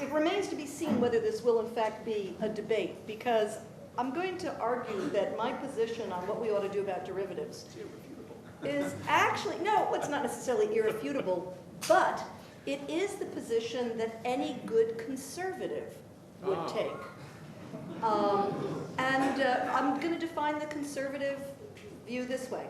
it remains to be seen whether this will in fact be a debate, because I'm going to argue that my position on what we ought to do about derivatives is actually, no, it's not necessarily irrefutable, but it is the position that any good conservative would take. I'm going to define the conservative view this way.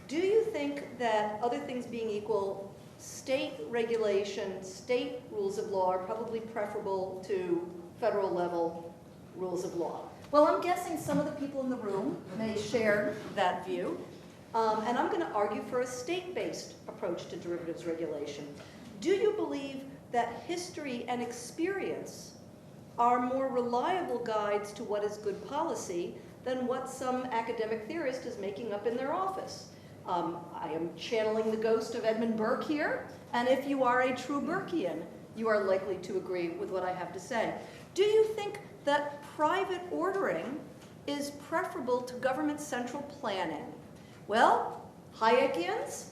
Do you think that, other things being equal, state regulation, state rules of law are probably preferable to federal level rules of law? Well, I'm guessing some of the people in the room may share that view. And I'm going to argue for a state-based approach to derivatives regulation. Do you believe that history and experience are more reliable guides to what is good policy than what some academic theorist is making up in their office? I am channeling the ghost of Edmund Burke here, and if you are a true Burkean, you are likely to agree with what I have to say. Do you think that private ordering is preferable to government central planning? Well, Hayekians,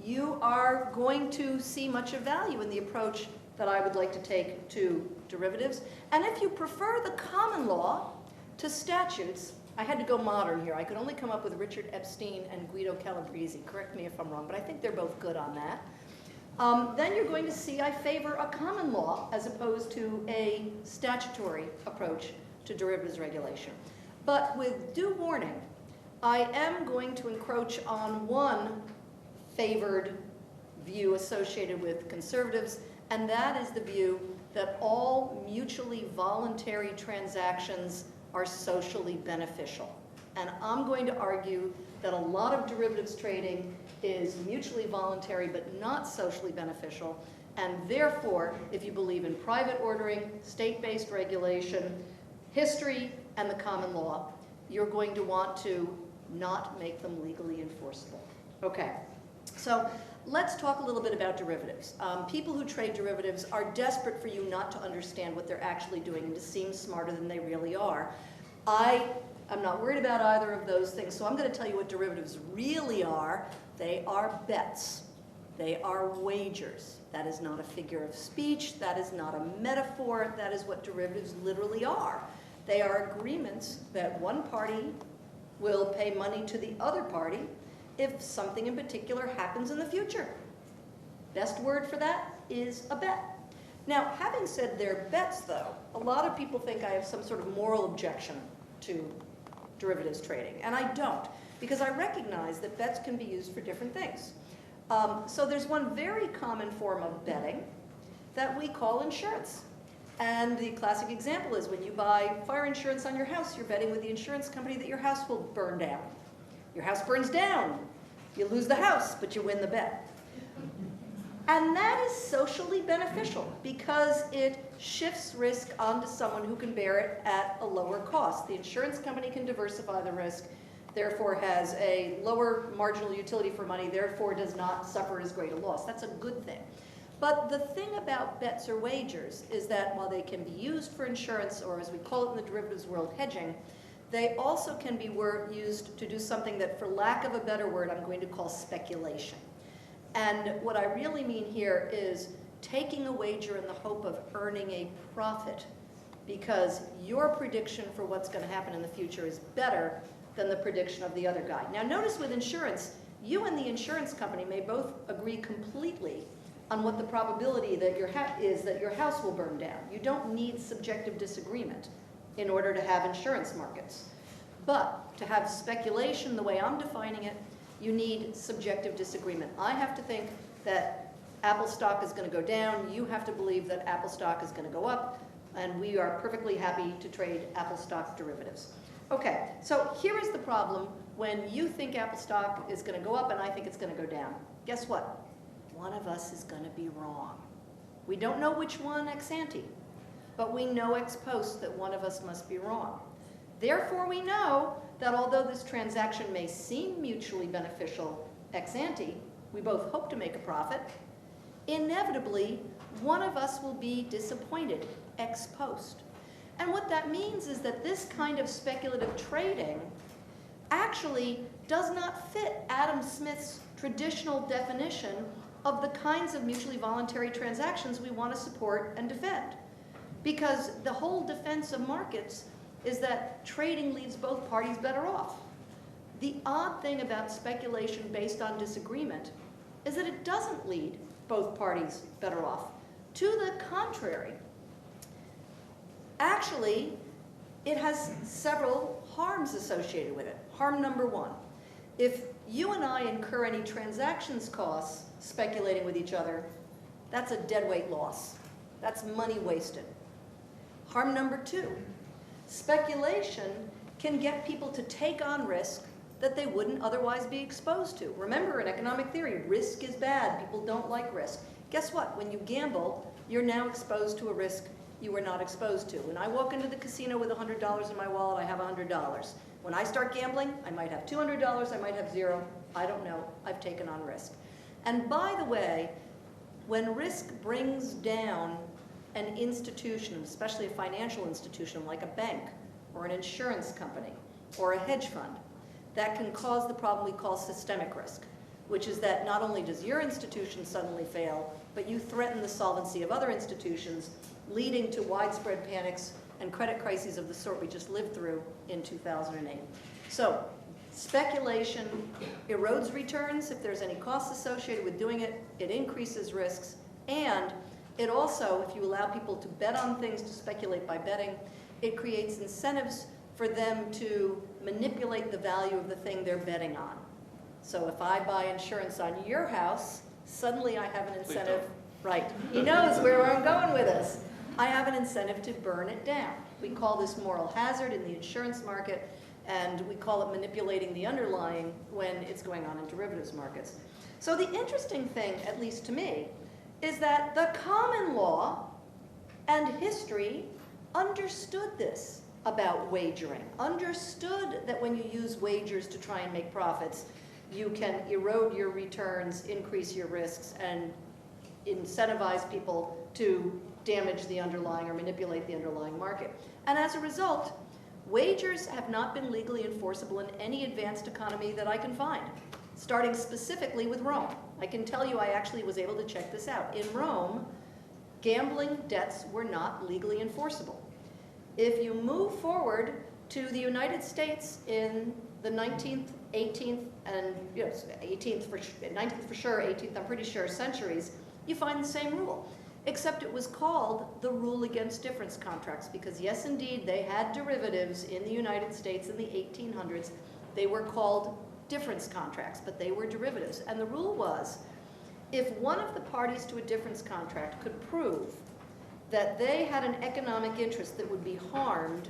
you are going to see much of value in the approach that I would like to take to derivatives. And if you prefer the common law to statutes, I had to go modern here. I could only come up with Richard Epstein and Guido Calabrese. Correct me if I'm wrong, but I think they're both good on that. Then you're going to see I favor a common law as opposed to a statutory approach to derivatives regulation. But with due warning, I am going to encroach on one favored view associated with conservatives, and that is the view that all mutually voluntary transactions are socially beneficial. And I'm going to argue that a lot of derivatives trading is mutually voluntary but not socially beneficial, and therefore, if you believe in private ordering, state-based regulation, history, and the common law, you're going to want to not make them legally enforceable. Okay, so let's talk a little bit about derivatives. People who trade derivatives are desperate for you not to understand what they're actually doing and to seem smarter than they really are. I'm not worried about either of those things, so I'm going to tell you what derivatives really are. They are bets. They are wagers. That is not a figure of speech. That is not a metaphor. That is what derivatives literally are. They are agreements that one party will pay money to the other party if something in particular happens in the future. Best word for that is a bet. Now, having said they're bets, though, a lot of people think I have some sort of moral objection to derivatives trading, and I don't, because I recognize that bets can be used for different things. So there's one very common form of betting that we call insurance. And the classic example is when you buy fire insurance on your house, you're betting with the insurance company that your house will burn down. Your house burns down. You lose the house, but you win the bet. And that is socially beneficial because it shifts risk onto someone who can bear it at a lower cost. The insurance company can diversify the risk, therefore has a lower marginal utility for money, therefore does not suffer as great a loss. That's a good thing. But the thing about bets or wagers is that while they can be used for insurance, or as we call it in the derivatives world, hedging, they also can be used to do something that, for lack of a better word, I'm going to call speculation. And what I really mean here is taking a wager in the hope of earning a profit because your prediction for what's going to happen in the future is better than the prediction of the other guy. Now notice with insurance, you and the insurance company may both agree completely on what the probability that is that your house will burn down. You don't need subjective disagreement in order to have insurance markets. But to have speculation the way I'm defining it, you need subjective disagreement. I have to think that Apple stock is going to go down. You have to believe that Apple stock is going to go up. And we are perfectly happy to trade Apple stock derivatives. Okay, so here is the problem when you think Apple stock is going to go up and I think it's going to go down. Guess what? One of us is going to be wrong. We don't know which one ex ante, but we know ex post that one of us must be wrong. Therefore, we know that although this transaction may seem mutually beneficial ex ante, we both hope to make a profit, inevitably, one of us will be disappointed ex post. And what that means is that this kind of speculative trading actually does not fit Adam Smith's traditional definition of the kinds of mutually voluntary transactions we want to support and defend. because the whole defense of markets is that trading leaves both parties better off. The odd thing about speculation based on disagreement is that it doesn't lead both parties better off. To the contrary, actually, it has several harms associated with it. Harm number one, if you and I incur any transactions costs speculating with each other, that's a deadweight loss. That's money wasted. Harm number two, speculation can get people to take on risk that they wouldn't otherwise be exposed to. Remember, in economic theory, risk is bad. People don't like risk. Guess what? When you gamble, you're now exposed to a risk you were not exposed to. When I walk into the casino with $100 in my wallet, I have $100. When I start gambling, I might have $200, I might have zero. I don't know. I've taken on risk. And by the way, when risk brings down an institution, especially a financial institution like a bank or an insurance company or a hedge fund, that can cause the problem we call systemic risk, which is that not only does your institution suddenly fail, but you threaten the solvency of other institutions, leading to widespread panics and credit crises of the sort we just lived through in 2008. So speculation erodes returns if there's any costs associated with doing it, it increases risks, and it also, if you allow people to bet on things, to speculate by betting, it creates incentives for them to manipulate the value of the thing they're betting on. So if I buy insurance on your house, suddenly I have an incentive. Right, he knows where I'm going with this. I have an incentive to burn it down. We call this moral hazard in the insurance market, and we call it manipulating the underlying when it's going on in derivatives markets. So the interesting thing, at least to me, is that the common law and history understood this about wagering, understood that when you use wagers to try and make profits, you can erode your returns, increase your risks, and incentivize people to damage the underlying or manipulate the underlying market. And as a result, wagers have not been legally enforceable in any advanced economy that I can find, starting specifically with Rome. I can tell you I actually was able to check this out. In Rome, gambling debts were not legally enforceable. If you move forward to the United States in the 19th, 18th, and 18th for 19th for sure, 18th I'm pretty sure centuries, you find the same rule, except it was called the rule against difference contracts, because yes, indeed, they had derivatives in the United States in the 1800s. They were called difference contracts, but they were derivatives. And the rule was, if one of the parties to a difference contract could prove that they had an economic interest that would be harmed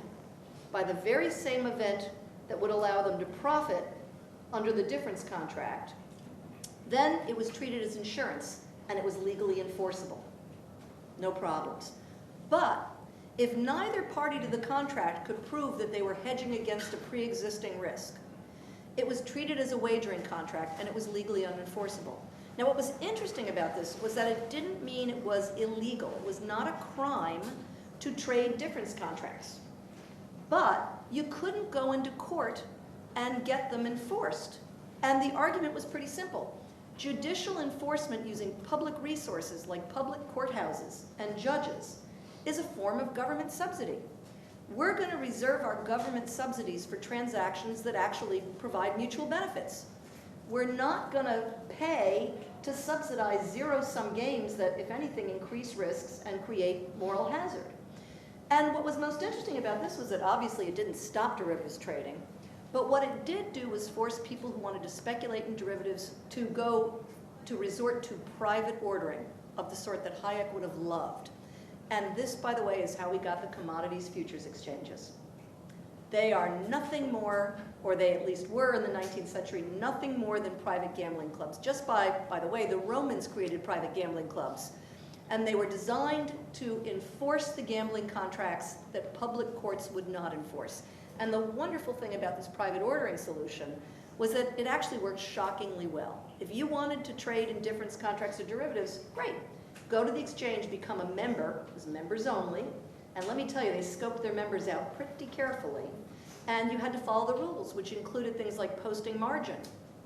by the very same event that would allow them to profit under the difference contract, then it was treated as insurance and it was legally enforceable. No problems. But if neither party to the contract could prove that they were hedging against a pre-existing risk, it was treated as a wagering contract and it was legally unenforceable. Now, what was interesting about this was that it didn't mean it was illegal. It was not a crime to trade difference contracts. But you couldn't go into court and get them enforced. And the argument was pretty simple. Judicial enforcement using public resources like public courthouses and judges is a form of government subsidy. We're going to reserve our government subsidies for transactions that actually provide mutual benefits. We're not going to pay to subsidize zero-sum games that, if anything, increase risks and create moral hazard. And what was most interesting about this was that obviously it didn't stop derivatives trading, but what it did do was force people who wanted to speculate in derivatives to resort to private ordering of the sort that Hayek would have loved. And this, by the way, is how we got the commodities futures exchanges. They are nothing more, or they at least were in the 19th century, nothing more than private gambling clubs. Just by the way, the Romans created private gambling clubs. And they were designed to enforce the gambling contracts that public courts would not enforce. And the wonderful thing about this private ordering solution was that it actually worked shockingly well. If you wanted to trade in difference contracts or derivatives, great. Go to the exchange, become a member, it was members only, and let me tell you, they scoped their members out pretty carefully, and you had to follow the rules, which included things like posting margin,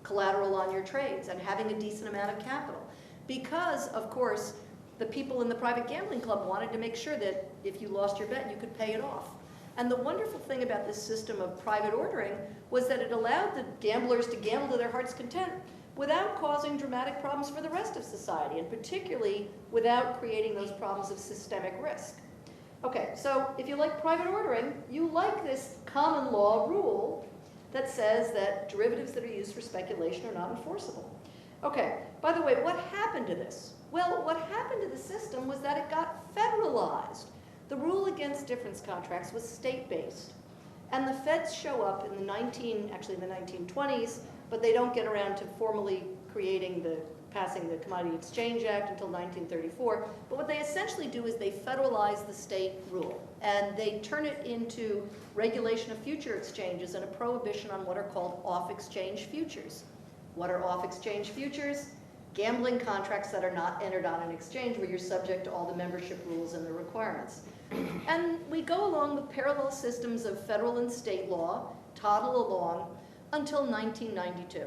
collateral on your trades, and having a decent amount of capital. Because, of course, The people in the private gambling club wanted to make sure that if you lost your bet, you could pay it off. And the wonderful thing about this system of private ordering was that it allowed the gamblers to gamble to their heart's content without causing dramatic problems for the rest of society, and particularly without creating those problems of systemic risk. Okay, so if you like private ordering, you like this common law rule that says that derivatives that are used for speculation are not enforceable. Okay, by the way, what happened to this? Well, what happened to the system was that it got federalized. The rule against difference contracts was state-based. And the feds show up in the 1920s, but they don't get around to formally passing the Commodity Exchange Act until 1934. But what they essentially do is they federalize the state rule, and they turn it into regulation of future exchanges and a prohibition on what are called off-exchange futures. What are off-exchange futures? Gambling contracts that are not entered on an exchange where you're subject to all the membership rules and the requirements. And we go along with parallel systems of federal and state law, toddle along until 1992,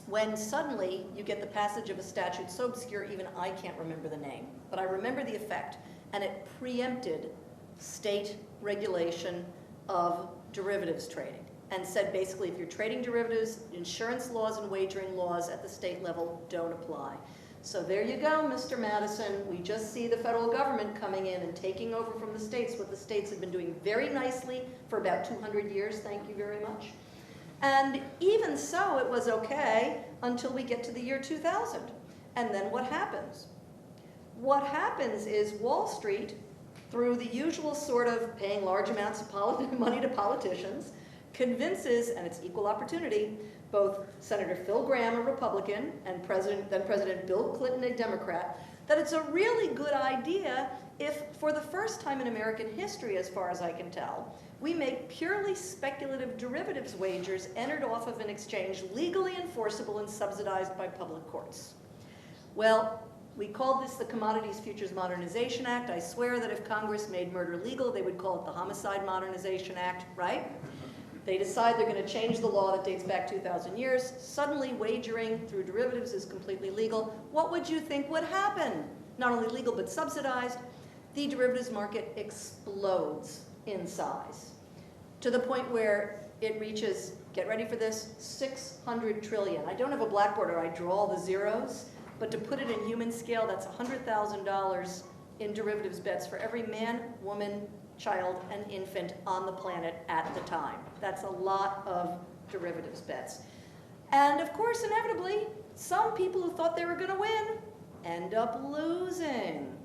when suddenly you get the passage of a statute so obscure even I can't remember the name, but I remember the effect, and it preempted state regulation of derivatives trading and said basically if you're trading derivatives, insurance laws and wagering laws at the state level don't apply. So there you go, Mr. Madison. We just see the federal government coming in and taking over from the states what the states have been doing very nicely for about 200 years, thank you very much. And even so, it was okay until we get to the year 2000. And then what happens? What happens is Wall Street, through the usual sort of paying large amounts of money to politicians, convinces, and it's equal opportunity, both Senator Phil Gramm, a Republican, and then President Bill Clinton, a Democrat, that it's a really good idea if, for the first time in American history, as far as I can tell, we make purely speculative derivatives wagers entered off of an exchange legally enforceable and subsidized by public courts. Well, we called this the Commodities Futures Modernization Act. I swear that if Congress made murder legal, they would call it the Homicide Modernization Act, right? They decide they're going to change the law that dates back 2,000 years. Suddenly, wagering through derivatives is completely legal. What would you think would happen? Not only legal, but subsidized. The derivatives market explodes in size to the point where it reaches, get ready for this, 600 trillion. I don't have a blackboard or I draw all the zeros, but to put it in human scale, that's $100,000 in derivatives bets for every man, woman, child, and infant on the planet at the time. That's a lot of derivatives bets. And of course, inevitably, some people who thought they were going to win end up losing.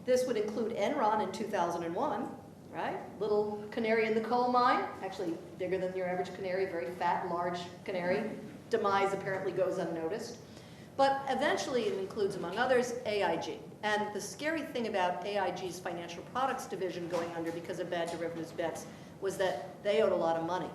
This would include Enron in 2001, right? Little canary in the coal mine, actually bigger than your average canary, very fat, large canary. Demise apparently goes unnoticed. But eventually it includes, among others, AIG. And the scary thing about AIG's financial products division going under because of bad derivatives bets was that they owed a lot of money.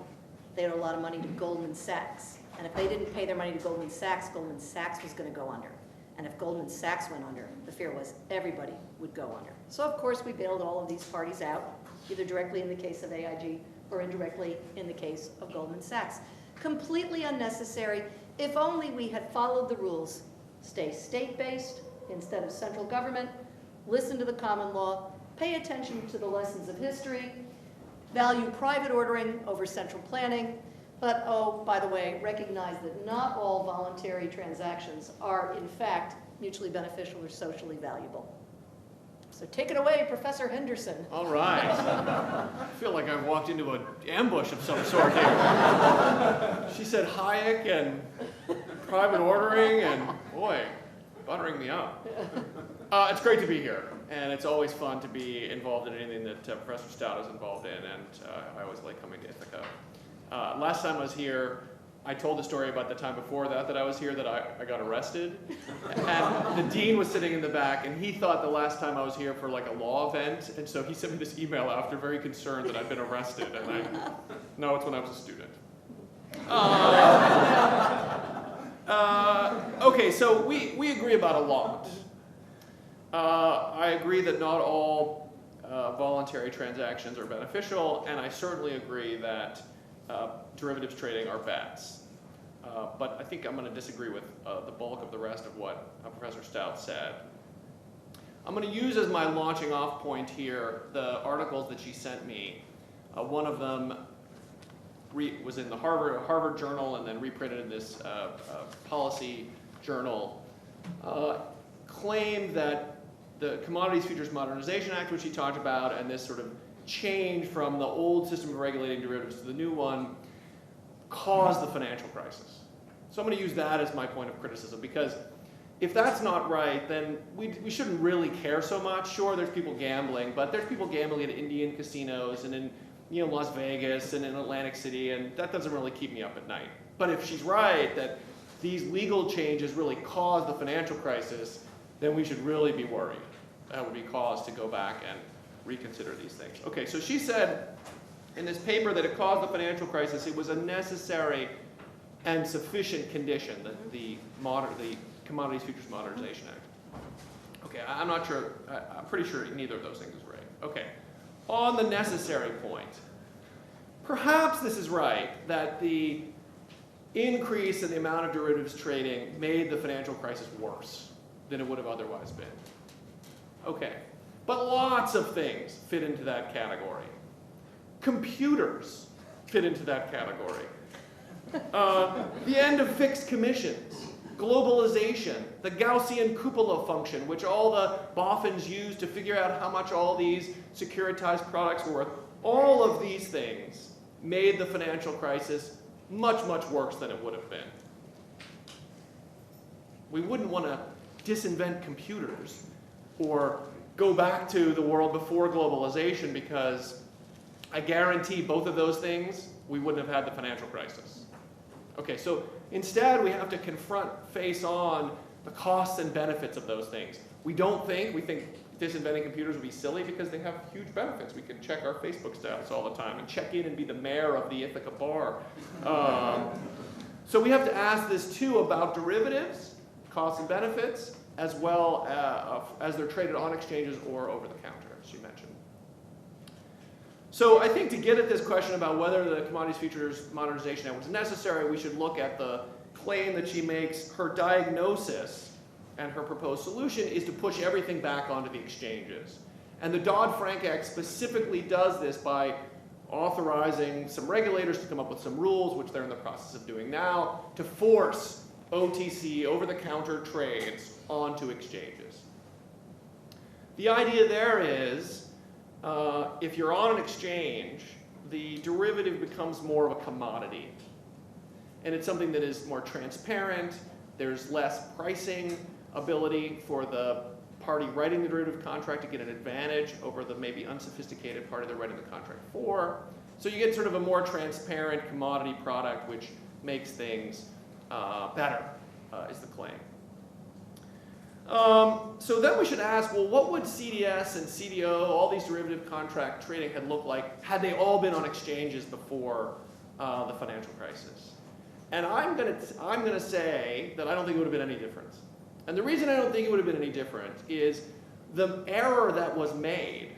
They owed a lot of money to Goldman Sachs. And if they didn't pay their money to Goldman Sachs was going to go under. And if Goldman Sachs went under, the fear was everybody would go under. So of course we bailed all of these parties out, either directly in the case of AIG or indirectly in the case of Goldman Sachs. Completely unnecessary. If only we had followed the rules. Stay state-based instead of central government, listen to the common law, pay attention to the lessons of history, value private ordering over central planning, but oh, by the way, recognize that not all voluntary transactions are in fact mutually beneficial or socially valuable. So take it away, Professor Henderson. All right. I feel like I've walked into an ambush of some sort here. She said Hayek and private ordering and, boy, buttering me up. It's great to be here, and it's always fun to be involved in anything that Professor Stout is involved in, and I always like coming to Ithaca. Last time I was here, I told the story about the time before that I was here that I got arrested. And the dean was sitting in the back, and he thought the last time I was here for like a law event, and so he sent me this email after, very concerned that I'd been arrested, and no, it's when I was a student. Okay, so we agree about a lot. I agree that not all voluntary transactions are beneficial, and I certainly agree that derivatives trading are bets. But I think I'm going to disagree with the bulk of the rest of what Professor Stout said. I'm going to use as my launching off point here the articles that she sent me. One of them was in the Harvard Journal and then reprinted in this policy journal, claimed that the Commodities Futures Modernization Act, which he talked about, and this sort of change from the old system of regulating derivatives to the new one, caused the financial crisis. So I'm going to use that as my point of criticism, because if that's not right, then we shouldn't really care so much. Sure, there's people gambling, but there's people gambling at Indian casinos and in Las Vegas and in Atlantic City, and that doesn't really keep me up at night. But if she's right that these legal changes really caused the financial crisis, then we should really be worried. That would be cause to go back and reconsider these things. Okay, so she said in this paper that it caused the financial crisis. It was a necessary and sufficient condition, the Commodities Futures Modernization Act. Okay, I'm not sure, I'm pretty sure neither of those things is right. Okay, on the necessary point, perhaps this is right, that the increase in the amount of derivatives trading made the financial crisis worse than it would have otherwise been. Okay, but lots of things fit into that category. Computers fit into that category. The end of fixed commissions, globalization, the Gaussian cupola function, which all the boffins use to figure out how much all these securitized products were worth. All of these things made the financial crisis much, much worse than it would have been. We wouldn't want to disinvent computers or go back to the world before globalization, because I guarantee both of those things, we wouldn't have had the financial crisis. Okay, so instead we have to confront face on the costs and benefits of those things. We think disinventing computers would be silly because they have huge benefits. We can check our Facebook status all the time and check in and be the mayor of the Ithaca bar. So we have to ask this too about derivatives, costs and benefits, as well as they're traded on exchanges or over the counter, as you mentioned. So I think to get at this question about whether the Commodities Futures Modernization Act was necessary, we should look at the claim that she makes. Her diagnosis and her proposed solution is to push everything back onto the exchanges. And the Dodd-Frank Act specifically does this by authorizing some regulators to come up with some rules, which they're in the process of doing now, to force OTC, over-the-counter trades onto exchanges. The idea there is, if you're on an exchange, the derivative becomes more of a commodity. And it's something that is more transparent. There's less pricing ability for the party writing the derivative contract to get an advantage over the maybe unsophisticated party they're writing the contract for. So you get sort of a more transparent commodity product, which makes things better, is the claim. So then we should ask, well, what would CDS and CDO, all these derivative contract trading had looked like had they all been on exchanges before the financial crisis? And I'm gonna say that I don't think it would have been any different. And the reason I don't think it would have been any different is the error that was made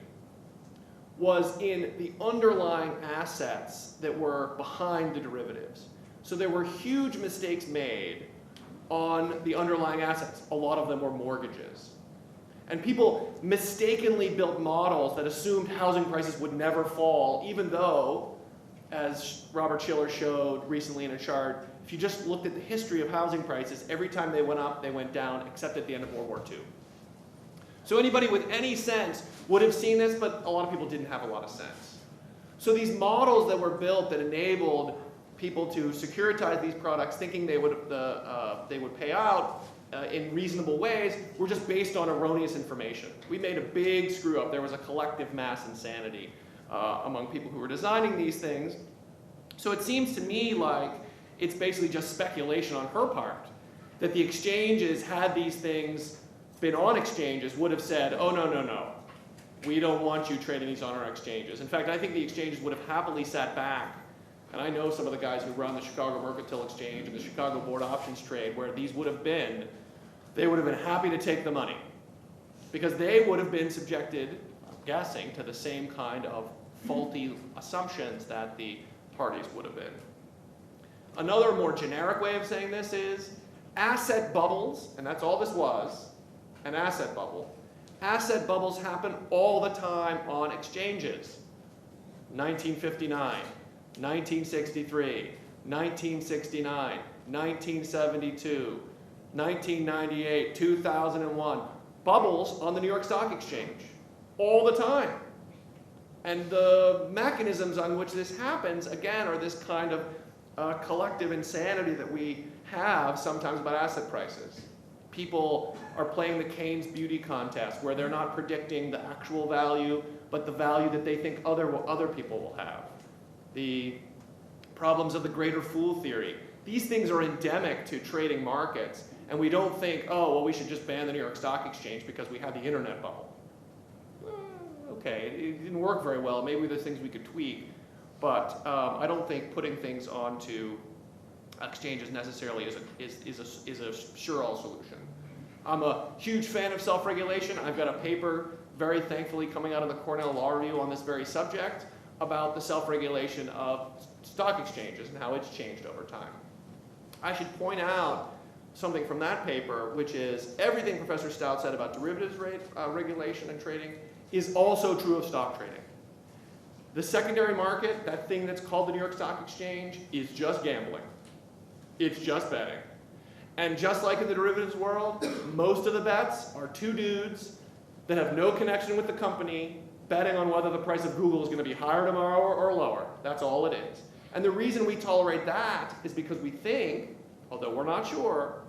was in the underlying assets that were behind the derivatives. So there were huge mistakes made on the underlying assets. A lot of them were mortgages. And people mistakenly built models that assumed housing prices would never fall, even though, as Robert Schiller showed recently in a chart, if you just looked at the history of housing prices, every time they went up, they went down, except at the end of World War II. So anybody with any sense would have seen this, but a lot of people didn't have a lot of sense. So these models that were built that enabled people to securitize these products thinking they would pay out in reasonable ways were just based on erroneous information. We made a big screw up. There was a collective mass insanity among people who were designing these things. So it seems to me like it's basically just speculation on her part that the exchanges, had these things been on exchanges, would have said, oh, no, we don't want you trading these on our exchanges. In fact, I think the exchanges would have happily sat back. And I know some of the guys who run the Chicago Mercantile Exchange and the Chicago Board Options Trade, where these would have been, they would have been happy to take the money. Because they would have been subjected, I'm guessing, to the same kind of faulty assumptions that the parties would have been. Another more generic way of saying this is asset bubbles, and that's all this was, an asset bubble, Asset bubbles happen all the time on exchanges. 1959, 1963, 1969, 1972, 1998, 2001. Bubbles on the New York Stock Exchange all the time. And the mechanisms on which this happens, again, are this kind of collective insanity that we have sometimes about asset prices. People are playing the Keynes beauty contest where they're not predicting the actual value, but the value that they think other people will have. The problems of the greater fool theory. These things are endemic to trading markets, and we don't think, oh, well, we should just ban the New York Stock Exchange because we had the internet bubble. Okay, it didn't work very well. Maybe there's things we could tweak, but I don't think putting things onto exchanges necessarily is a sure-all solution. I'm a huge fan of self-regulation. I've got a paper, very thankfully, coming out of the Cornell Law Review on this very subject about the self-regulation of stock exchanges and how it's changed over time. I should point out something from that paper, which is everything Professor Stout said about derivatives regulation and trading is also true of stock trading. The secondary market, that thing that's called the New York Stock Exchange, is just gambling. It's just betting. And just like in the derivatives world, most of the bets are two dudes that have no connection with the company betting on whether the price of Google is going to be higher tomorrow or lower. That's all it is. And the reason we tolerate that is because we think, although we're not sure,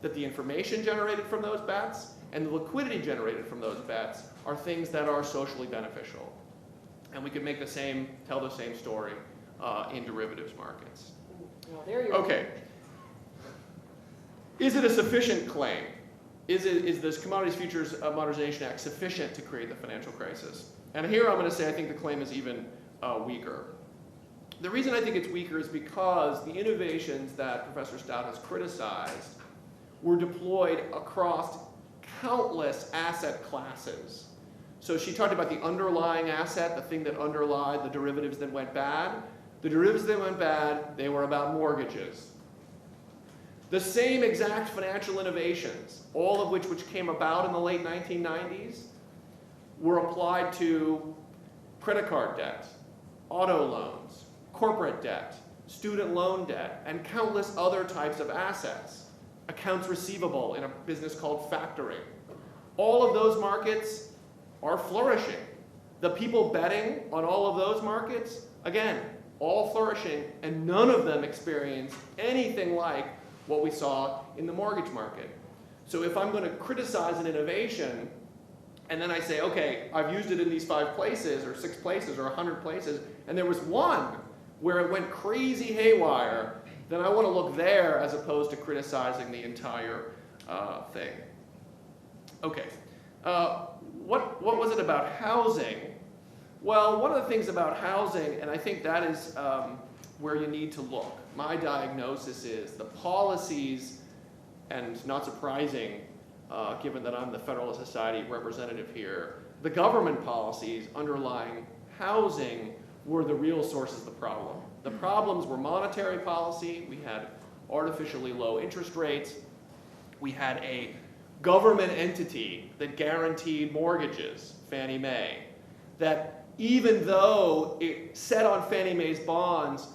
that the information generated from those bets and the liquidity generated from those bets are things that are socially beneficial. And we could make tell the same story in derivatives markets. Well, there you okay. Is it a sufficient claim? Is this Commodities Futures Modernization Act sufficient to create the financial crisis? And here I'm going to say I think the claim is even weaker. The reason I think it's weaker is because the innovations that Professor Stout has criticized were deployed across countless asset classes. So she talked about the underlying asset, the thing that underlied the derivatives that went bad. The derivatives that went bad, they were about mortgages. The same exact financial innovations, all of which came about in the late 1990s, were applied to credit card debt, auto loans, corporate debt, student loan debt, and countless other types of assets. Accounts receivable in a business called factoring. All of those markets are flourishing. The people betting on all of those markets, again, all flourishing, and none of them experience anything like what we saw in the mortgage market. So if I'm going to criticize an innovation, and then I say, okay, I've used it in these 5 places, or 6 places, or 100 places, and there was one where it went crazy haywire, then I want to look there as opposed to criticizing the entire thing. Okay, what was it about housing? Well, one of the things about housing, and I think that is where you need to look. My diagnosis is the policies, and not surprising, given that I'm the Federalist Society representative here, the government policies underlying housing were the real sources of the problem. The problems were monetary policy. We had artificially low interest rates. We had a government entity that guaranteed mortgages, Fannie Mae, that even though it said on Fannie Mae's bonds,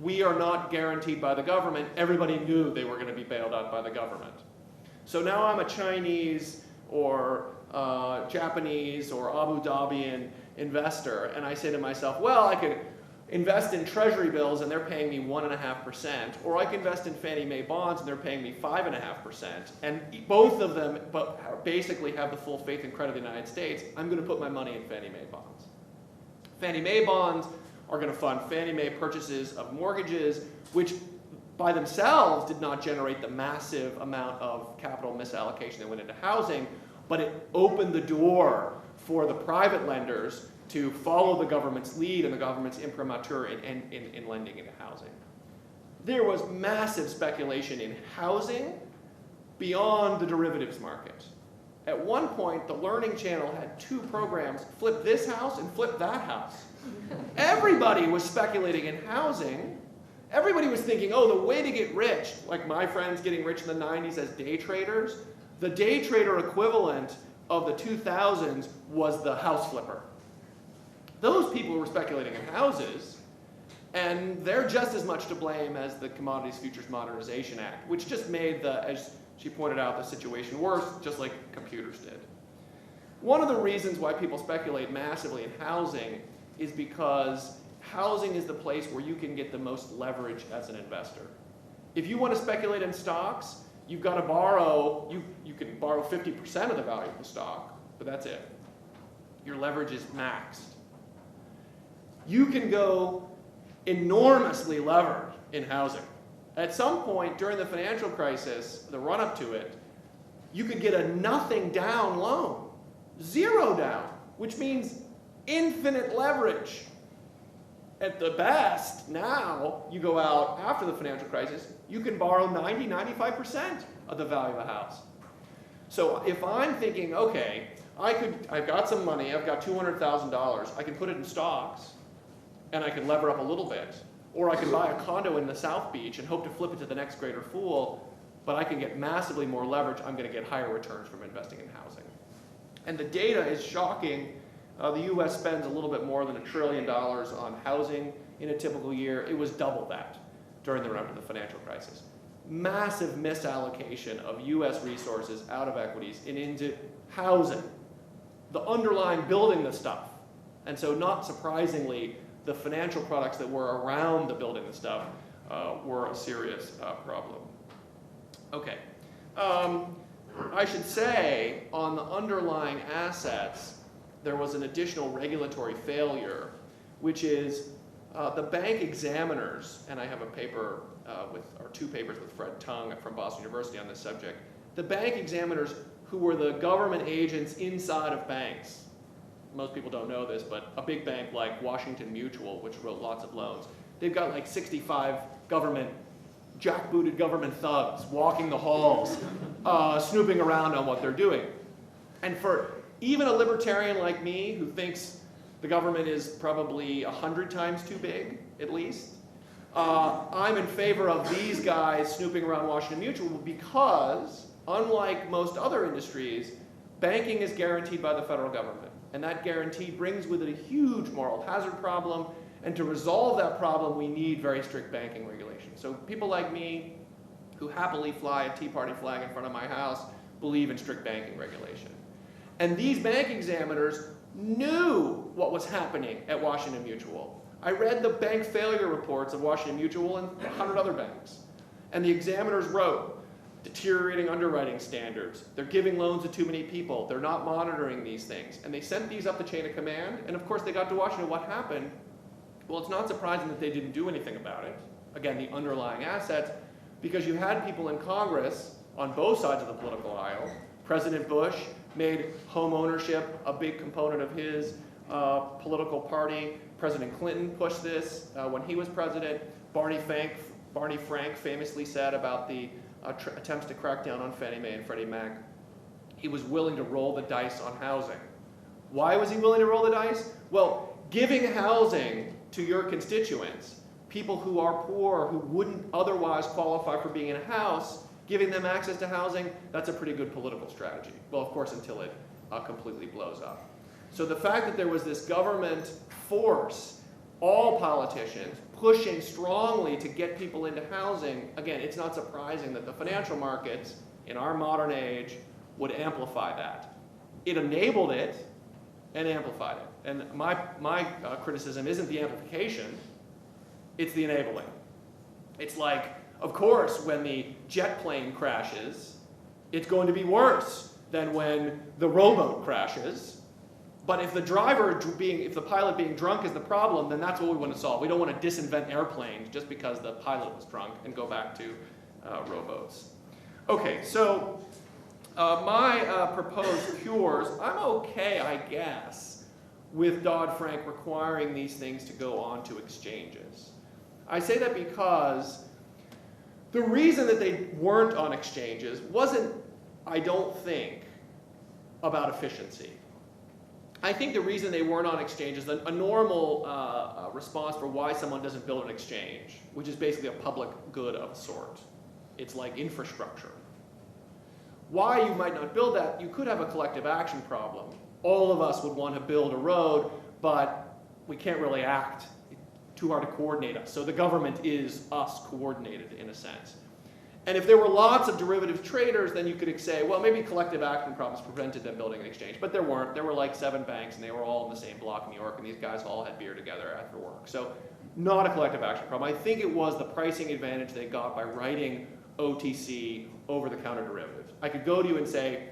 we are not guaranteed by the government, everybody knew they were going to be bailed out by the government. So now I'm a Chinese or Japanese or Abu Dhabian investor, and I say to myself, well, I could invest in treasury bills and they're paying me 1.5%, or I can invest in Fannie Mae bonds and they're paying me 5.5%, and both of them basically have the full faith and credit of the United States. I'm going to put my money in Fannie Mae bonds. Fannie Mae bonds are going to fund Fannie Mae purchases of mortgages, which by themselves did not generate the massive amount of capital misallocation that went into housing, but it opened the door for the private lenders to follow the government's lead and the government's imprimatur in lending into housing. There was massive speculation in housing beyond the derivatives market. At one point, the Learning Channel had 2 programs, flip this house and flip that house. Everybody was speculating in housing. Everybody was thinking, oh, the way to get rich, like my friends getting rich in the 90s as day traders, the day trader equivalent of the 2000s was the house flipper. Those people were speculating in houses, and they're just as much to blame as the Commodities Futures Modernization Act, which just made the, as she pointed out, the situation worse, just like computers did. One of the reasons why people speculate massively in housing is because housing is the place where you can get the most leverage as an investor. If you want to speculate in stocks, you've got to borrow, you can borrow 50% of the value of the stock, but that's it. Your leverage is maxed. You can go enormously levered in housing. At some point during the financial crisis, the run-up to it, you could get a nothing down loan, 0 down, which means infinite leverage. At the best, now, you go out after the financial crisis, you can borrow 90, 95% of the value of a house. So if I'm thinking, okay, I've got some money, I've got $200,000, I can put it in stocks, and I can lever up a little bit, or I can buy a condo in the South Beach and hope to flip it to the next greater fool, but I can get massively more leverage, I'm going to get higher returns from investing in housing. And the data is shocking. The US spends a little bit more than $1 trillion on housing in a typical year. It was double that during the run of the financial crisis. Massive misallocation of US resources out of equities and into housing, the underlying building the stuff. And so not surprisingly, the financial products that were around the building the stuff were a serious problem. Okay. I should say on the underlying assets, there was an additional regulatory failure, which is the bank examiners, and I have a paper or 2 papers with Fred Tung from Boston University on this subject. The bank examiners who were the government agents inside of banks. Most people don't know this, but a big bank like Washington Mutual, which wrote lots of loans, they've got like 65 jackbooted government thugs walking the halls, snooping around on what they're doing. And for even a libertarian like me who thinks the government is probably 100 times too big, at least, I'm in favor of these guys snooping around Washington Mutual because, unlike most other industries, banking is guaranteed by the federal government. And that guarantee brings with it a huge moral hazard problem. And to resolve that problem, we need very strict banking regulation. So people like me, who happily fly a Tea Party flag in front of my house, believe in strict banking regulation. And these bank examiners knew what was happening at Washington Mutual. I read the bank failure reports of Washington Mutual and 100 other banks. And the examiners wrote, deteriorating underwriting standards, they're giving loans to too many people, they're not monitoring these things. And they sent these up the chain of command, and of course they got to Washington. What happened? Well, it's not surprising that they didn't do anything about it. Again, the underlying assets, because you had people in Congress on both sides of the political aisle. President Bush made home ownership a big component of his political party. President Clinton pushed this when he was president. Barney Frank famously said about the attempts to crack down on Fannie Mae and Freddie Mac, he was willing to roll the dice on housing. Why was he willing to roll the dice? Well, giving housing to your constituents, people who are poor, who wouldn't otherwise qualify for being in a house, giving them access to housing, that's a pretty good political strategy. Well, of course, until it completely blows up. So the fact that there was this government force, all politicians, pushing strongly to get people into housing, again, it's not surprising that the financial markets in our modern age would amplify that. It enabled it and amplified it. And my criticism isn't the amplification, it's the enabling. It's like, of course, when the jet plane crashes, it's going to be worse than when the rowboat crashes. But if the pilot being drunk is the problem, then that's what we want to solve. We don't want to disinvent airplanes just because the pilot was drunk and go back to rowboats. Okay, so my proposed cures, I'm okay, I guess, with Dodd-Frank requiring these things to go onto exchanges. I say that because the reason that they weren't on exchanges wasn't, I don't think, about efficiency. I think the reason they weren't on exchanges, a normal response for why someone doesn't build an exchange, which is basically a public good of a sort. It's like infrastructure. why you might not build that, you could have a collective action problem. All of us would want to build a road, but we can't really act. It's too hard to coordinate us. So the government is us coordinated in a sense. And if there were lots of derivative traders, then you could say, well, maybe collective action problems prevented them building an exchange. But there weren't. There were like 7 banks, and they were all in the same block in New York, and these guys all had beer together after work. So not a collective action problem. I think it was the pricing advantage they got by writing OTC, over-the-counter derivatives. I could go to you and say,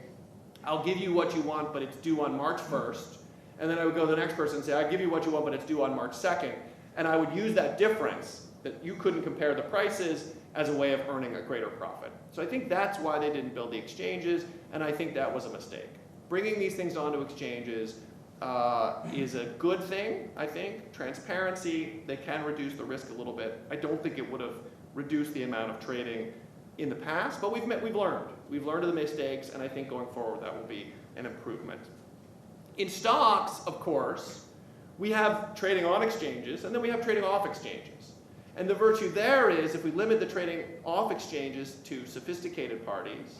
I'll give you what you want, but it's due on March 1st. And then I would go to the next person and say, I'll give you what you want, but it's due on March 2nd. And I would use that difference that you couldn't compare the prices as a way of earning a greater profit. So I think that's why they didn't build the exchanges, and I think that was a mistake. Bringing these things onto exchanges is a good thing, I think. Transparency, they can reduce the risk a little bit. I don't think it would have reduced the amount of trading in the past, but we've learned. We've learned of the mistakes, and I think going forward that will be an improvement. In stocks, of course, we have trading on exchanges, and then we have trading off exchanges. And the virtue there is, if we limit the trading off exchanges to sophisticated parties,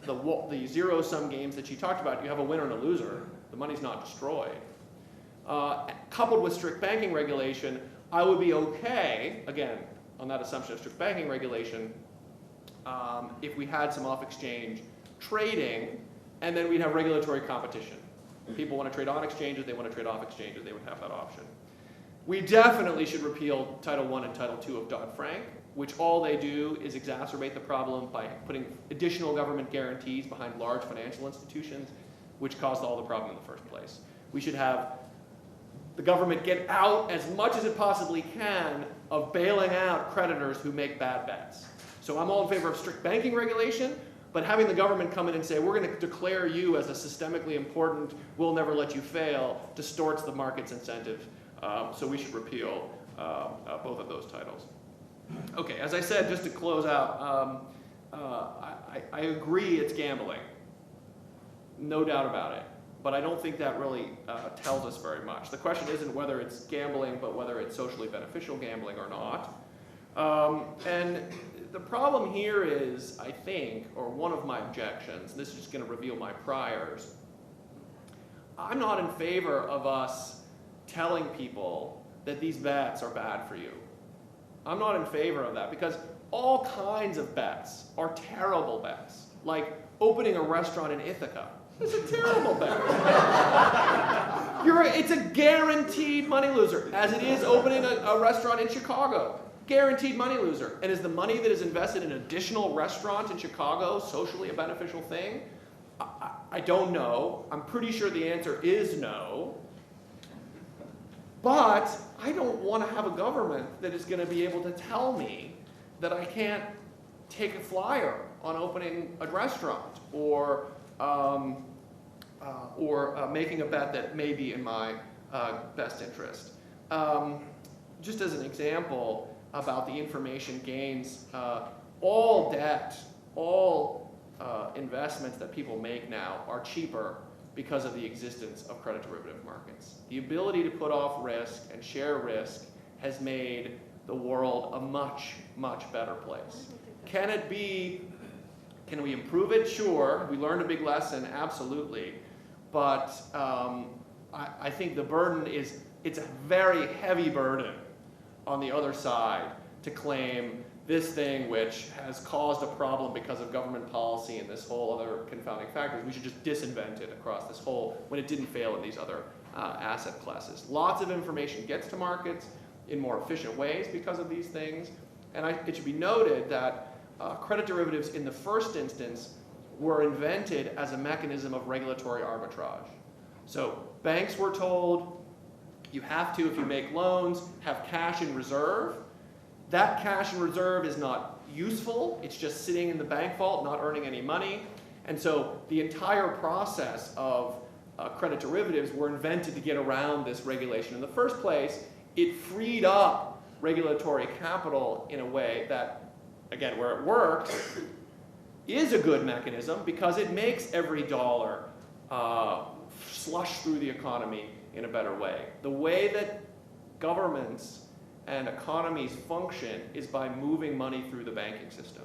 the zero-sum games that you talked about, you have a winner and a loser. The money's not destroyed. Coupled with strict banking regulation, I would be okay, again, on that assumption of strict banking regulation, if we had some off-exchange trading, and then we'd have regulatory competition. If people want to trade on exchanges, they want to trade off exchanges, they would have that option. We definitely should repeal Title I and Title II of Dodd-Frank, which all they do is exacerbate the problem by putting additional government guarantees behind large financial institutions, which caused all the problem in the first place. We should have the government get out as much as it possibly can of bailing out creditors who make bad bets. So I'm all in favor of strict banking regulation, but having the government come in and say, we're going to declare you as a systemically important, we'll never let you fail, distorts the market's incentive. So we should repeal both of those titles. Okay, as I said, just to close out, I agree it's gambling. No doubt about it. But I don't think that really tells us very much. The question isn't whether it's gambling, but whether it's socially beneficial gambling or not. And the problem here is, I think, or one of my objections, and this is just going to reveal my priors, I'm not in favor of us telling people that these bets are bad for you. I'm not in favor of that because all kinds of bets are terrible bets, like opening a restaurant in Ithaca. It's a terrible bet. It's a guaranteed money loser, as it is opening a restaurant in Chicago. Guaranteed money loser. And is the money that is invested in an additional restaurant in Chicago socially a beneficial thing? I don't know. I'm pretty sure the answer is no. But I don't want to have a government that is going to be able to tell me that I can't take a flyer on opening a restaurant or making a bet that may be in my best interest. Just as an example about the information gains, all debt, all investments that people make now are cheaper because of the existence of credit derivative markets. The ability to put off risk and share risk has made the world a much, much better place. Can we improve it? Sure. We learned a big lesson, absolutely. But I think the burden it's a very heavy burden on the other side to claim this thing which has caused a problem because of government policy and this whole other confounding factors, we should just disinvent it across this whole, when it didn't fail in these other asset classes. Lots of information gets to markets in more efficient ways because of these things. And it should be noted that credit derivatives in the first instance were invented as a mechanism of regulatory arbitrage. So banks were told, you have to, if you make loans, have cash in reserve. That cash in reserve is not useful. It's just sitting in the bank vault, not earning any money. And so the entire process of credit derivatives were invented to get around this regulation. In the first place, it freed up regulatory capital in a way that, again, where it works, is a good mechanism because it makes every dollar slush through the economy in a better way. The way that governments and economies function is by moving money through the banking system.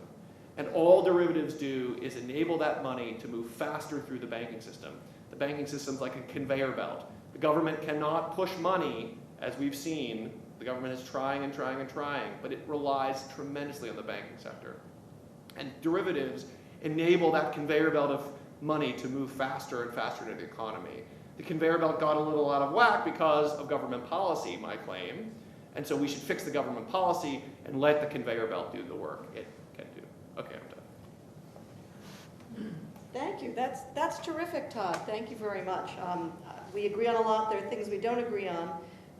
And all derivatives do is enable that money to move faster through the banking system. The banking system's like a conveyor belt. The government cannot push money, as we've seen. The government is trying and trying and trying, but it relies tremendously on the banking sector. And derivatives enable that conveyor belt of money to move faster and faster into the economy. The conveyor belt got a little out of whack because of government policy, my claim. And so we should fix the government policy and let the conveyor belt do the work it can do. Okay, I'm done. Thank you. That's terrific, Todd. Thank you very much. We agree on a lot. There are things we don't agree on,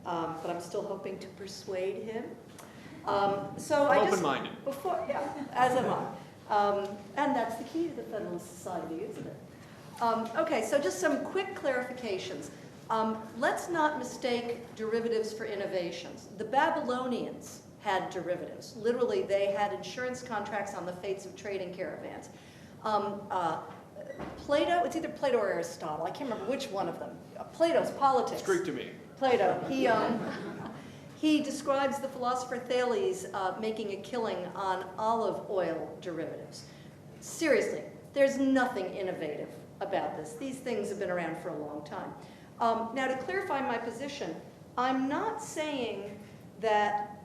but I'm still hoping to persuade him. So I just open-minded. Yeah, as am I. And that's the key to the Federalist Society, isn't it? Okay, so just some quick clarifications. Let's not mistake derivatives for innovations. The Babylonians had derivatives. Literally, they had insurance contracts on the fates of trading caravans. Plato, it's either Plato or Aristotle, I can't remember which one of them. Plato's Politics. It's Greek to me. Plato, he describes the philosopher Thales making a killing on olive oil derivatives. Seriously, there's nothing innovative about this. These things have been around for a long time. Now, to clarify my position, I'm not saying that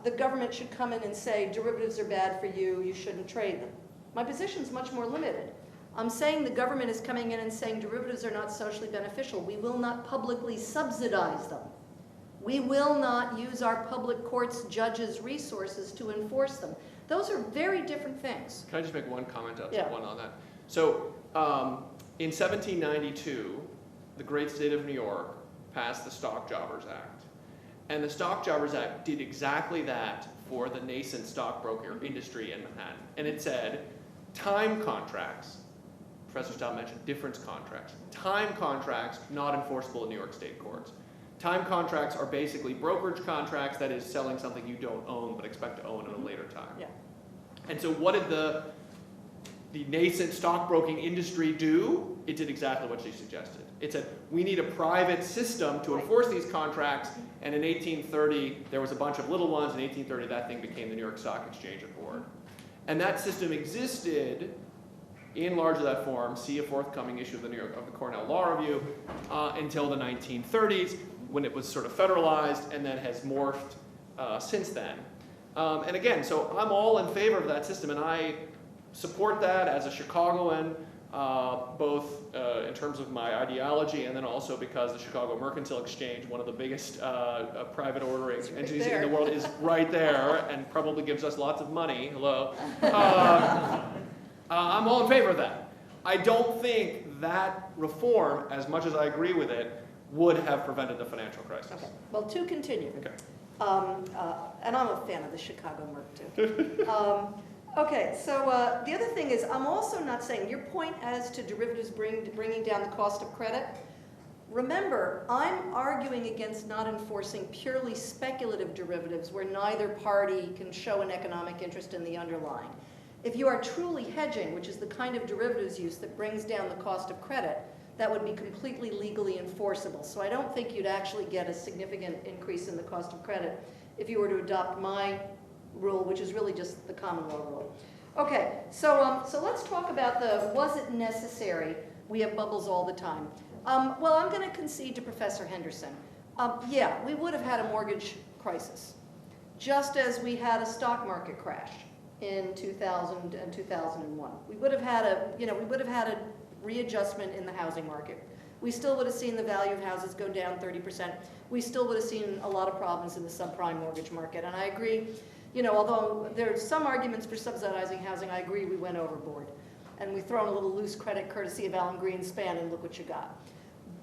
the government should come in and say derivatives are bad for you, you shouldn't trade them. My position is much more limited. I'm saying the government is coming in and saying derivatives are not socially beneficial. We will not publicly subsidize them. We will not use our public courts, judges' resources to enforce them. Those are very different things. Can I just make one comment on that? So in 1792, the great state of New York passed the Stock Jobbers Act. And the Stock Jobbers Act did exactly that for the nascent stockbroker industry in Manhattan. And it said, time contracts, Professor Stout mentioned difference contracts, time contracts not enforceable in New York state courts. Time contracts are basically brokerage contracts, that is selling something you don't own but expect to own at a later time. Yeah. And so what did the nascent stockbroking industry do? It did exactly what she suggested. It said, we need a private system to enforce these contracts, and in 1830, there was a bunch of little ones. In 1830, that thing became the New York Stock Exchange Board. And that system existed in largely that form, see a forthcoming issue of the Cornell Law Review, until the 1930s, when it was sort of federalized and then has morphed since then. And again, so I'm all in favor of that system, and I support that as a Chicagoan, both in terms of my ideology and then also because the Chicago Mercantile Exchange, one of the biggest private ordering entities in the world, is right there and probably gives us lots of money. Hello. I'm all in favor of that. I don't think that reform, as much as I agree with it, would have prevented the financial crisis. Okay. Well, to continue. Okay. And I'm a fan of the Chicago Merc, too. Okay, so the other thing is, I'm also not saying, your point as to derivatives bringing down the cost of credit, remember, I'm arguing against not enforcing purely speculative derivatives where neither party can show an economic interest in the underlying. If you are truly hedging, which is the kind of derivatives use that brings down the cost of credit, that would be completely legally enforceable. So I don't think you'd actually get a significant increase in the cost of credit if you were to adopt my rule, which is really just the common law rule. Okay, so let's talk about the was it necessary? We have bubbles all the time. Well, I'm going to concede to Professor Henderson. Yeah, we would have had a mortgage crisis, just as we had a stock market crash in 2000 and 2001. We would have had a readjustment in the housing market. We still would have seen the value of houses go down 30%. We still would have seen a lot of problems in the subprime mortgage market. And I agree, although there are some arguments for subsidizing housing, I agree we went overboard. And we've thrown a little loose credit courtesy of Alan Greenspan, and look what you got.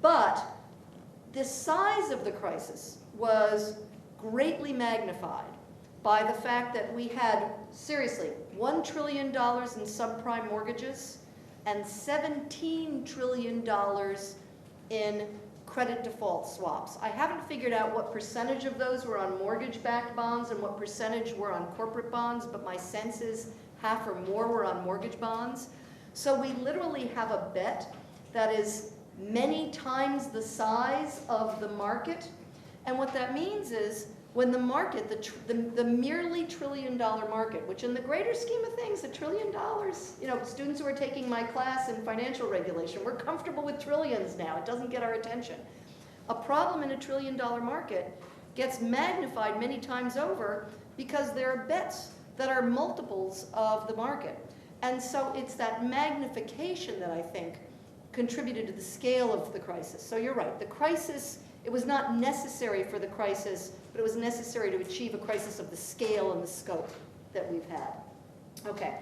But the size of the crisis was greatly magnified by the fact that we had, seriously, $1 trillion in subprime mortgages and $17 trillion in credit default swaps. I haven't figured out what percentage of those were on mortgage-backed bonds and what percentage were on corporate bonds, but my sense is half or more were on mortgage bonds. So we literally have a bet that is many times the size of the market, And what that means is when the market, the merely $1 trillion market, which in the greater scheme of things, $1 trillion, you know, students who are taking my class in financial regulation, we're comfortable with trillions now. It doesn't get our attention. A problem in $1 trillion market gets magnified many times over because there are bets that are multiples of the market. And so it's that magnification that I think contributed to the scale of the crisis. So you're right, the crisis, it was not necessary for the crisis, but it was necessary to achieve a crisis of the scale and the scope that we've had. Okay,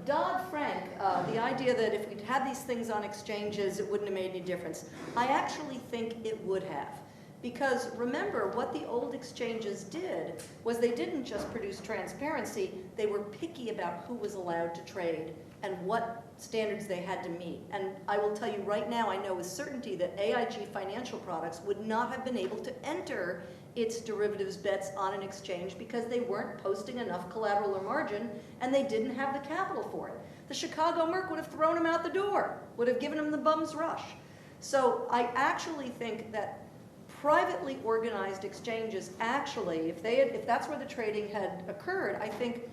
Dodd-Frank, the idea that if we'd had these things on exchanges, it wouldn't have made any difference. I actually think it would have. Because remember, what the old exchanges did was they didn't just produce transparency, they were picky about who was allowed to trade and what standards they had to meet. And I will tell you right now, I know with certainty that AIG Financial Products would not have been able to enter its derivatives bets on an exchange because they weren't posting enough collateral or margin and they didn't have the capital for it. The Chicago Merc would have thrown them out the door, would have given them the bum's rush. So I actually think that privately organized exchanges actually, if that's where the trading had occurred, I think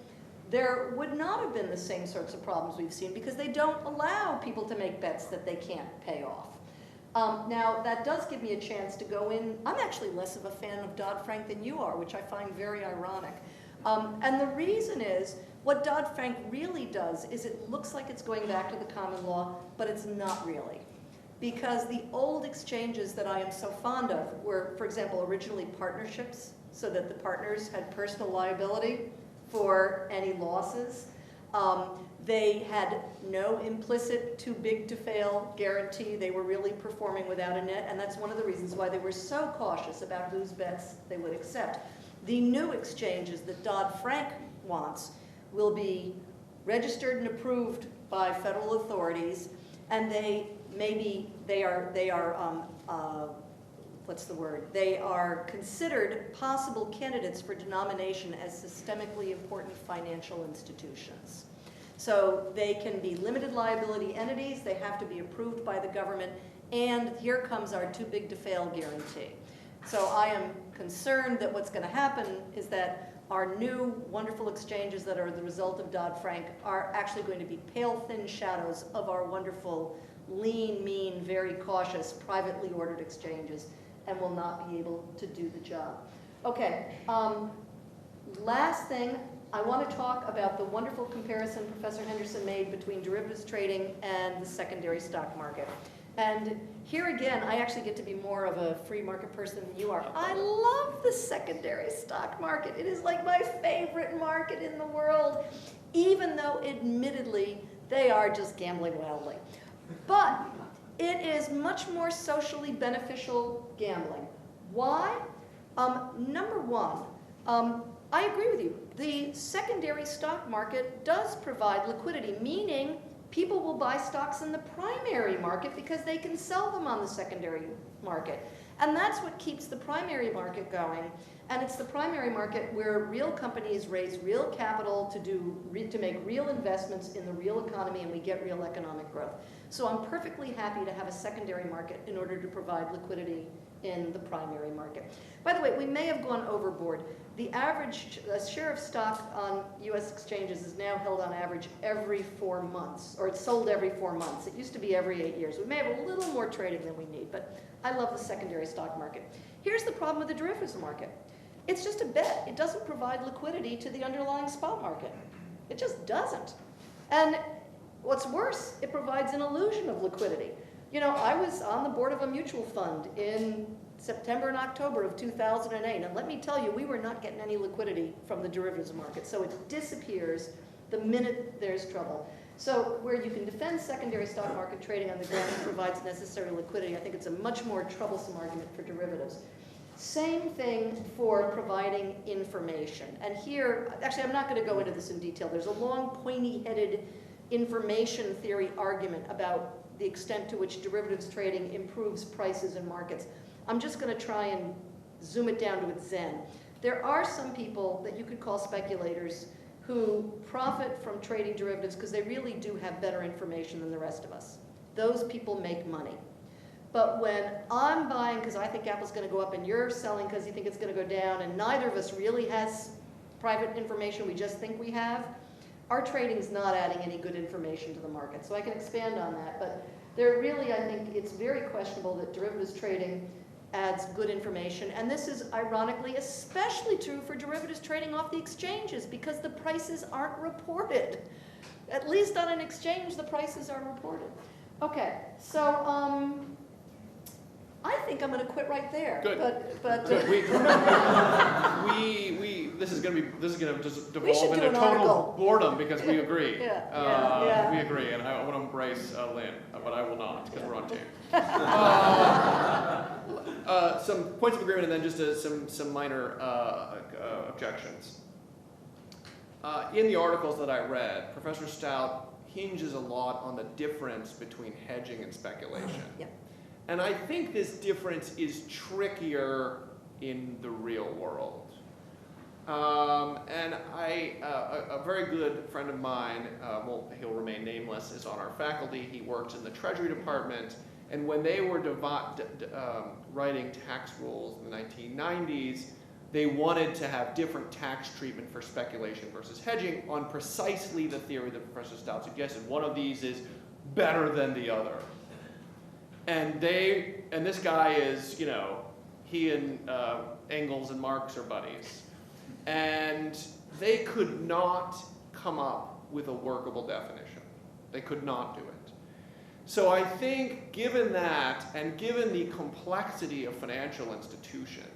there would not have been the same sorts of problems we've seen because they don't allow people to make bets that they can't pay off. Now, that does give me a chance to go in. I'm actually less of a fan of Dodd-Frank than you are, which I find very ironic. And the reason is, what Dodd-Frank really does is it looks like it's going back to the common law, but it's not really. Because the old exchanges that I am so fond of were, for example, originally partnerships, so that the partners had personal liability for any losses. They had no implicit too big to fail guarantee. They were really performing without a net, and that's one of the reasons why they were so cautious about whose bets they would accept. The new exchanges that Dodd-Frank wants will be registered and approved by federal authorities, and they are considered possible candidates for denomination as systemically important financial institutions. So they can be limited liability entities, they have to be approved by the government, and here comes our too big to fail guarantee. So I am concerned that what's going to happen is that our new wonderful exchanges that are the result of Dodd-Frank are actually going to be pale, thin shadows of our wonderful lean, mean, very cautious, privately ordered exchanges, and will not be able to do the job. Okay, last thing, I want to talk about the wonderful comparison Professor Henderson made between derivatives trading and the secondary stock market. And here again, I actually get to be more of a free market person than you are. I love the secondary stock market. It is like my favorite market in the world, even though admittedly they are just gambling wildly. But it is much more socially beneficial gambling. Why? Number one, I agree with you. The secondary stock market does provide liquidity, meaning people will buy stocks in the primary market because they can sell them on the secondary market. And that's what keeps the primary market going. And it's the primary market where real companies raise real capital to make real investments in the real economy, and we get real economic growth. So I'm perfectly happy to have a secondary market in order to provide liquidity in the primary market. By the way, we may have gone overboard. The average share of stock on U.S. exchanges is now held on average every 4 months, or it's sold every 4 months. It used to be every 8 years. We may have a little more trading than we need, but I love the secondary stock market. Here's the problem with the derivatives market. It's just a bet. It doesn't provide liquidity to the underlying spot market. It just doesn't. And what's worse, it provides an illusion of liquidity. You know, I was on the board of a mutual fund in September and October of 2008, and let me tell you, we were not getting any liquidity from the derivatives market, so it disappears the minute there's trouble. So where you can defend secondary stock market trading on the ground that provides necessary liquidity, I think it's a much more troublesome argument for derivatives. Same thing for providing information. And here, actually I'm not going to go into this in detail. There's a long pointy-headed information theory argument about the extent to which derivatives trading improves prices in markets. I'm just going to try and zoom it down to its zen. There are some people that you could call speculators who profit from trading derivatives because they really do have better information than the rest of us. Those people make money. But when I'm buying because I think Apple's going to go up and you're selling because you think it's going to go down and neither of us really has private information, we just think we have, our trading's not adding any good information to the market. So I can expand on that. But there really, I think it's very questionable that derivatives trading adds good information. And this is ironically especially true for derivatives trading off the exchanges because the prices aren't reported. At least on an exchange, the prices are reported. Okay, so I think I'm going to quit right there. Good. But Good. This is going to just We should devolve do into an total article. boredom because we agree. Yeah. We agree, and I want to embrace Lynn, but I will not because we're on tape. Some points of agreement, and then just some minor objections. In the articles that I read, Professor Stout hinges a lot on the difference between hedging and speculation. Yeah. And I think this difference is trickier in the real world. And a very good friend of mine, he'll remain nameless, is on our faculty. He works in the Treasury Department. And when they were writing tax rules in the 1990s, they wanted to have different tax treatment for speculation versus hedging on precisely the theory that Professor Stout suggested. One of these is better than the other. And this guy is, he and Engels and Marx are buddies. And they could not come up with a workable definition. They could not do it. So I think given that, and given the complexity of financial institutions,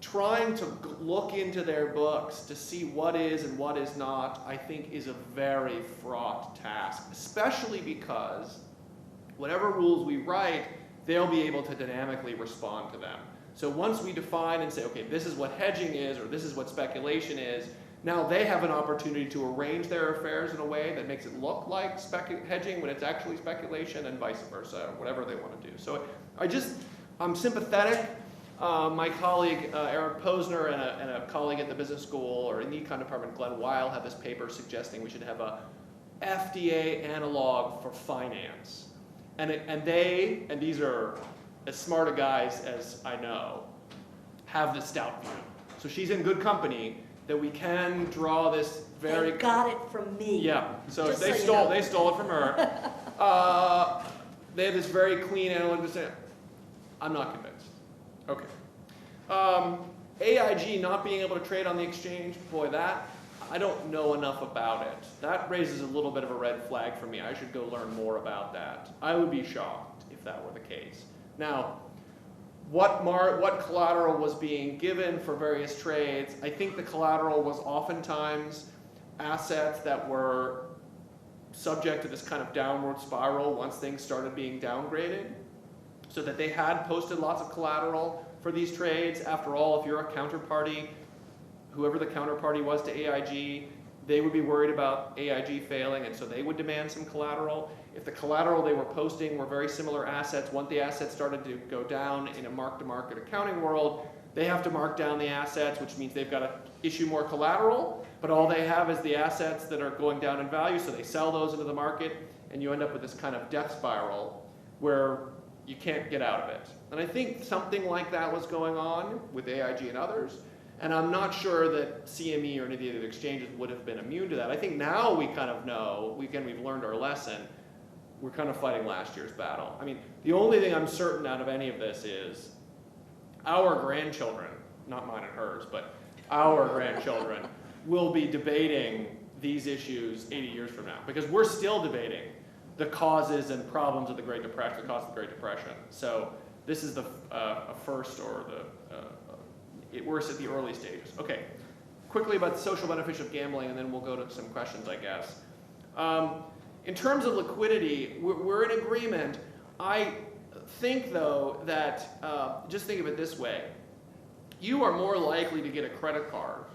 trying to look into their books to see what is and what is not, I think is a very fraught task, especially because whatever rules we write, they'll be able to dynamically respond to them. So once we define and say, okay, this is what hedging is, or this is what speculation is, now they have an opportunity to arrange their affairs in a way that makes it look like hedging when it's actually speculation, and vice versa, whatever they want to do. So I'm sympathetic. My colleague, Eric Posner, and a colleague at the business school, or in the econ department, Glenn Weil, have this paper suggesting we should have a FDA analog for finance. And these are as smart a guys as I know, have the Stout view. So she's in good company that we can draw this very... They got it from me. Yeah, so Just they so you stole know. They stole it from her. They have this very clean analytic design. I'm not convinced. Okay. AIG not being able to trade on the exchange, boy, that, I don't know enough about it. That raises a little bit of a red flag for me. I should go learn more about that. I would be shocked if that were the case. Now, what collateral was being given for various trades? I think the collateral was oftentimes assets that were subject to this kind of downward spiral once things started being downgraded, so that they had posted lots of collateral for these trades. After all, if you're a counterparty, whoever the counterparty was to AIG, they would be worried about AIG failing, and so they would demand some collateral. If the collateral they were posting were very similar assets, once the assets started to go down in a mark-to-market accounting world, they have to mark down the assets, which means they've got to issue more collateral, but all they have is the assets that are going down in value, so they sell those into the market, and you end up with this kind of death spiral where you can't get out of it. And I think something like that was going on with AIG and others, and I'm not sure that CME or any of the other exchanges would have been immune to that. I think now we kind of know, we've learned our lesson. We're kind of fighting last year's battle. I mean, the only thing I'm certain out of any of this is our grandchildren, not mine and hers, but our grandchildren will be debating these issues 80 years from now, because we're still debating the causes and problems of the Great Depression, the cause of the Great Depression. So this is the first, or we're at the early stages. Okay, quickly about the social benefits of gambling, and then we'll go to some questions, I guess. In terms of liquidity, we're in agreement. I think, though, that, just think of it this way. You are more likely to get a credit card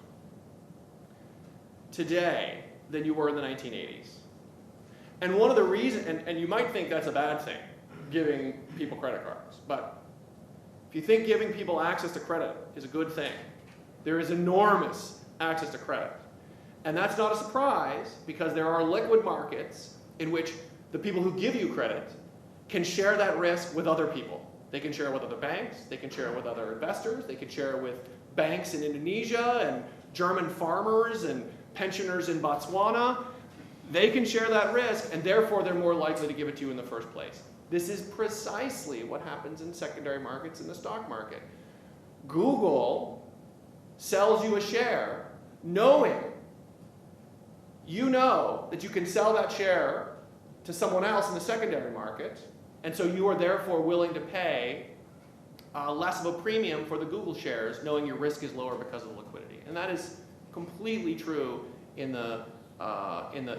today than you were in the 1980s. And one of the reasons, and you might think that's a bad thing, giving people credit cards, but if you think giving people access to credit is a good thing, there is enormous access to credit. And that's not a surprise, because there are liquid markets in which the people who give you credit can share that risk with other people. They can share it with other banks, they can share it with other investors, they can share it with banks in Indonesia and German farmers and pensioners in Botswana. They can share that risk, and therefore they're more likely to give it to you in the first place. This is precisely what happens in secondary markets in the stock market. Google sells you a share knowing you know that you can sell that share to someone else in the secondary market, and so you are therefore willing to pay less of a premium for the Google shares, knowing your risk is lower because of the liquidity. And that is completely true in the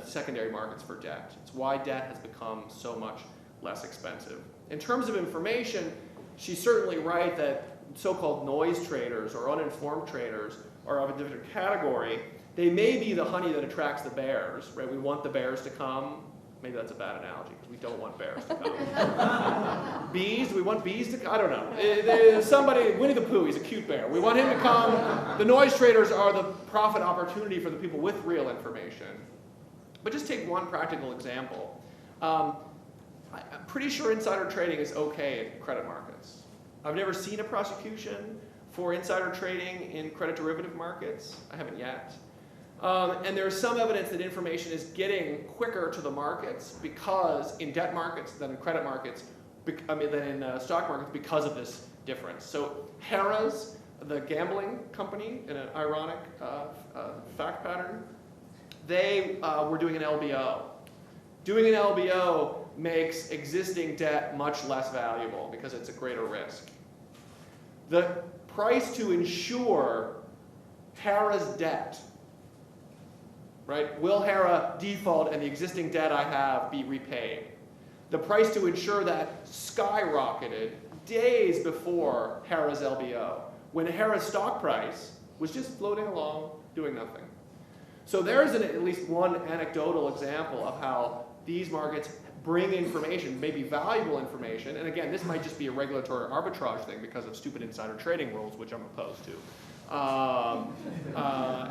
secondary markets for debt. It's why debt has become so much less expensive. In terms of information, she's certainly right that so-called noise traders or uninformed traders are of a different category. They may be the honey that attracts the bears, right? We want the bears to come. Maybe that's a bad analogy because we don't want bears to come. Bees, do we want bees to come? I don't know. Somebody, Winnie the Pooh, he's a cute bear. We want him to come. The noise traders are the profit opportunity for the people with real information. But just take one practical example. I'm pretty sure insider trading is okay in credit markets. I've never seen a prosecution for insider trading in credit derivative markets. I haven't yet. And there's some evidence that information is getting quicker to the markets because in debt markets than in credit markets, than in stock markets because of this difference. So Harrah's, the gambling company, in an ironic fact pattern, they were doing an LBO. Doing an LBO makes existing debt much less valuable because it's a greater risk. The price to insure Harrah's debt, right? Will Harrah default and the existing debt I have be repaid? The price to insure that skyrocketed days before Harrah's LBO, when Harrah's stock price was just floating along, doing nothing. So there's at least one anecdotal example of how these markets bring information, maybe valuable information, and again, this might just be a regulatory arbitrage thing because of stupid insider trading rules, which I'm opposed to.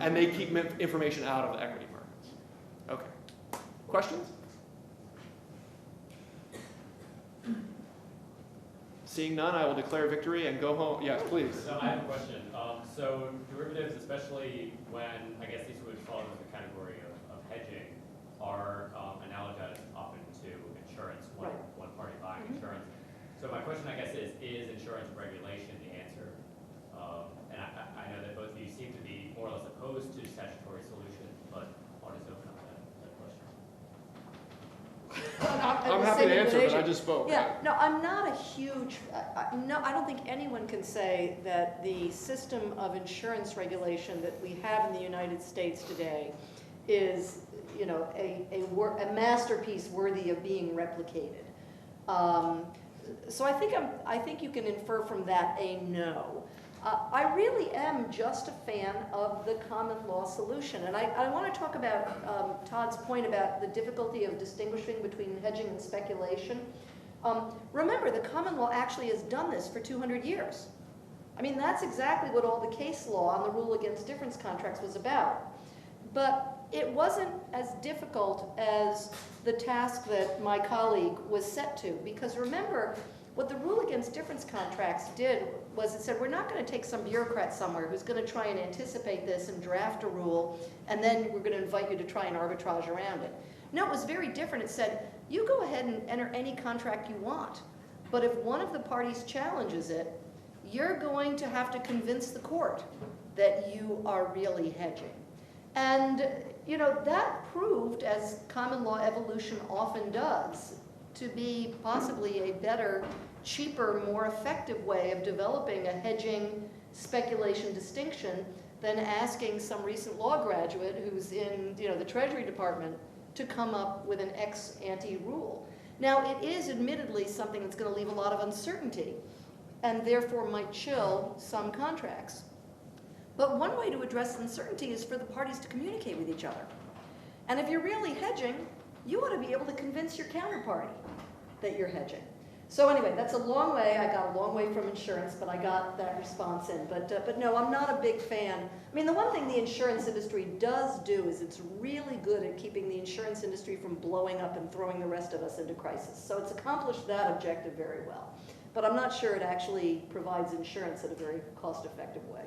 And they keep information out of the equity markets. Okay. Questions? Seeing none, I will declare victory and go home. Yes, please. So I have a question. So derivatives, especially when I guess these would fall into the category of hedging, are analogized often to insurance, one party buying insurance. So my question, I guess, is insurance regulation the answer? And I know that both of you seem to be more or less opposed to statutory solutions, but I'll just open up that question. I'm happy to answer, but I just spoke. Yeah, no, I'm not a huge, no, I don't think anyone can say that the system of insurance regulation that we have in the United States today is, you know, a masterpiece worthy of being replicated. So I think you can infer from that a no. I really am just a fan of the common law solution. And I want to talk about Todd's point about the difficulty of distinguishing between hedging and speculation. Remember, the common law actually has done this for 200 years. I mean, that's exactly what all the case law on the rule against difference contracts was about. But it wasn't as difficult as the task that my colleague was set to. Because remember, what the rule against difference contracts did was it said, we're not going to take some bureaucrat somewhere who's going to try and anticipate this and draft a rule, and then we're going to invite you to try and arbitrage around it. No, it was very different. It said, you go ahead and enter any contract you want, but if one of the parties challenges it, you're going to have to convince the court that you are really hedging. And, you know, that proved, as common law evolution often does, to be possibly a better, cheaper, more effective way of developing a hedging speculation distinction than asking some recent law graduate who's in, you know, the Treasury Department to come up with an ex-ante rule. Now, it is admittedly something that's going to leave a lot of uncertainty and therefore might chill some contracts. But one way to address uncertainty is for the parties to communicate with each other. And if you're really hedging, you ought to be able to convince your counterparty that you're hedging. So anyway, that's a long way. I got a long way from insurance, but I got that response in. But no, I'm not a big fan. I mean, the one thing the insurance industry does do is it's really good at keeping the insurance industry from blowing up and throwing the rest of us into crisis. So it's accomplished that objective very well. But I'm not sure it actually provides insurance in a very cost-effective way.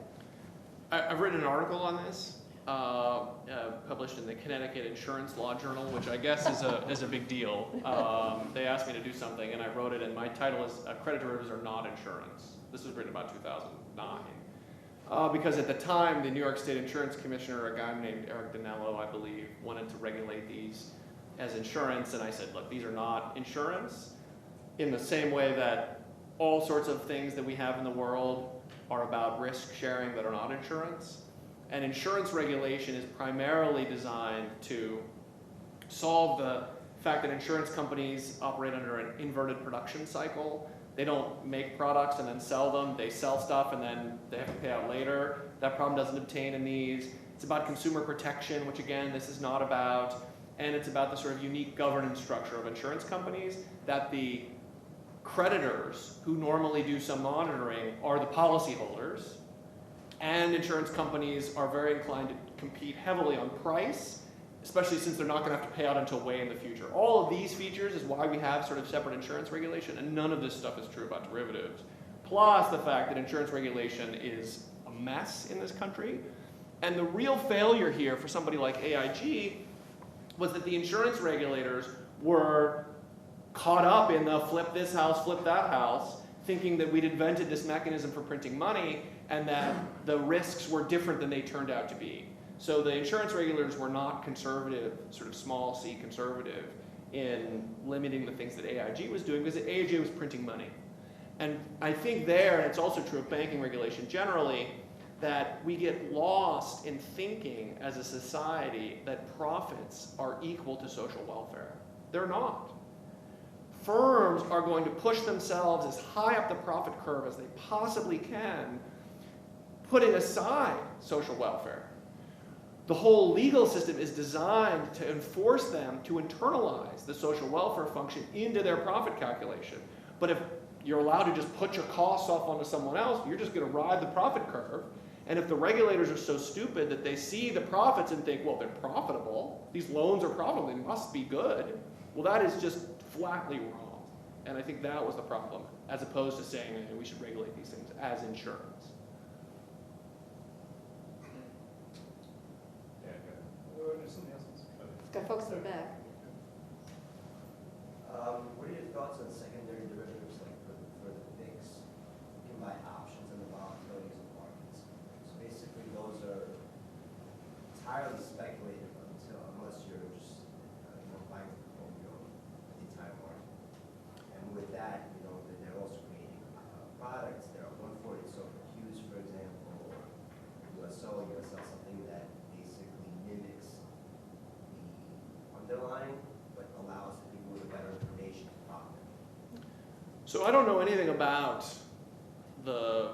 I've written an article on this, published in the Connecticut Insurance Law Journal, which I guess is a big deal. They asked me to do something, and I wrote it, and my title is Credit Derivatives Are Not Insurance. This was written about 2009. Because at the time, the New York State Insurance Commissioner, a guy named Eric Danello, I believe, wanted to regulate these as insurance, and I said, look, these are not insurance, in the same way that all sorts of things that we have in the world are about risk sharing that are not insurance. And insurance regulation is primarily designed to solve the fact that insurance companies operate under an inverted production cycle. They don't make products and then sell them. They sell stuff and then they have to pay out later. That problem doesn't obtain in these. It's about consumer protection, which again, this is not about. And it's about the sort of unique governance structure of insurance companies that the creditors who normally do some monitoring are the policyholders, and insurance companies are very inclined to compete heavily on price, especially since they're not going to have to pay out until way in the future. All of these features is why we have sort of separate insurance regulation, and none of this stuff is true about derivatives. Plus the fact that insurance regulation is a mess in this country, and the real failure here for somebody like AIG was that the insurance regulators were caught up in the flip this house, flip that house, thinking that we'd invented this mechanism for printing money and that the risks were different than they turned out to be. So the insurance regulators were not conservative, sort of small c conservative, in limiting the things that AIG was doing because AIG was printing money. And I think there, and it's also true of banking regulation generally, that we get lost in thinking as a society that profits are equal to social welfare. They're not. Firms are going to push themselves as high up the profit curve as they possibly can, putting aside social welfare. The whole legal system is designed to enforce them to internalize the social welfare function into their profit calculation. But if you're allowed to just put your costs off onto someone else, you're just going to ride the profit curve. And if the regulators are so stupid that they see the profits and think, well, they're profitable, these loans are profitable, they must be good, well, that is just flatly wrong. And I think that was the problem, as opposed to saying we should regulate these things as insurance. It's got folks in the back. What are your thoughts on secondary derivatives, like for the VIX? You can buy options in the volatilities of markets. So basically, those are entirely speculative unless you're just buying the portfolio of the entire market. And with that, they're also creating products that are 140 SOFR Qs, for example, or you're going to sell something that basically mimics the underlying, but allows the people with better information to profit. So I don't know anything about the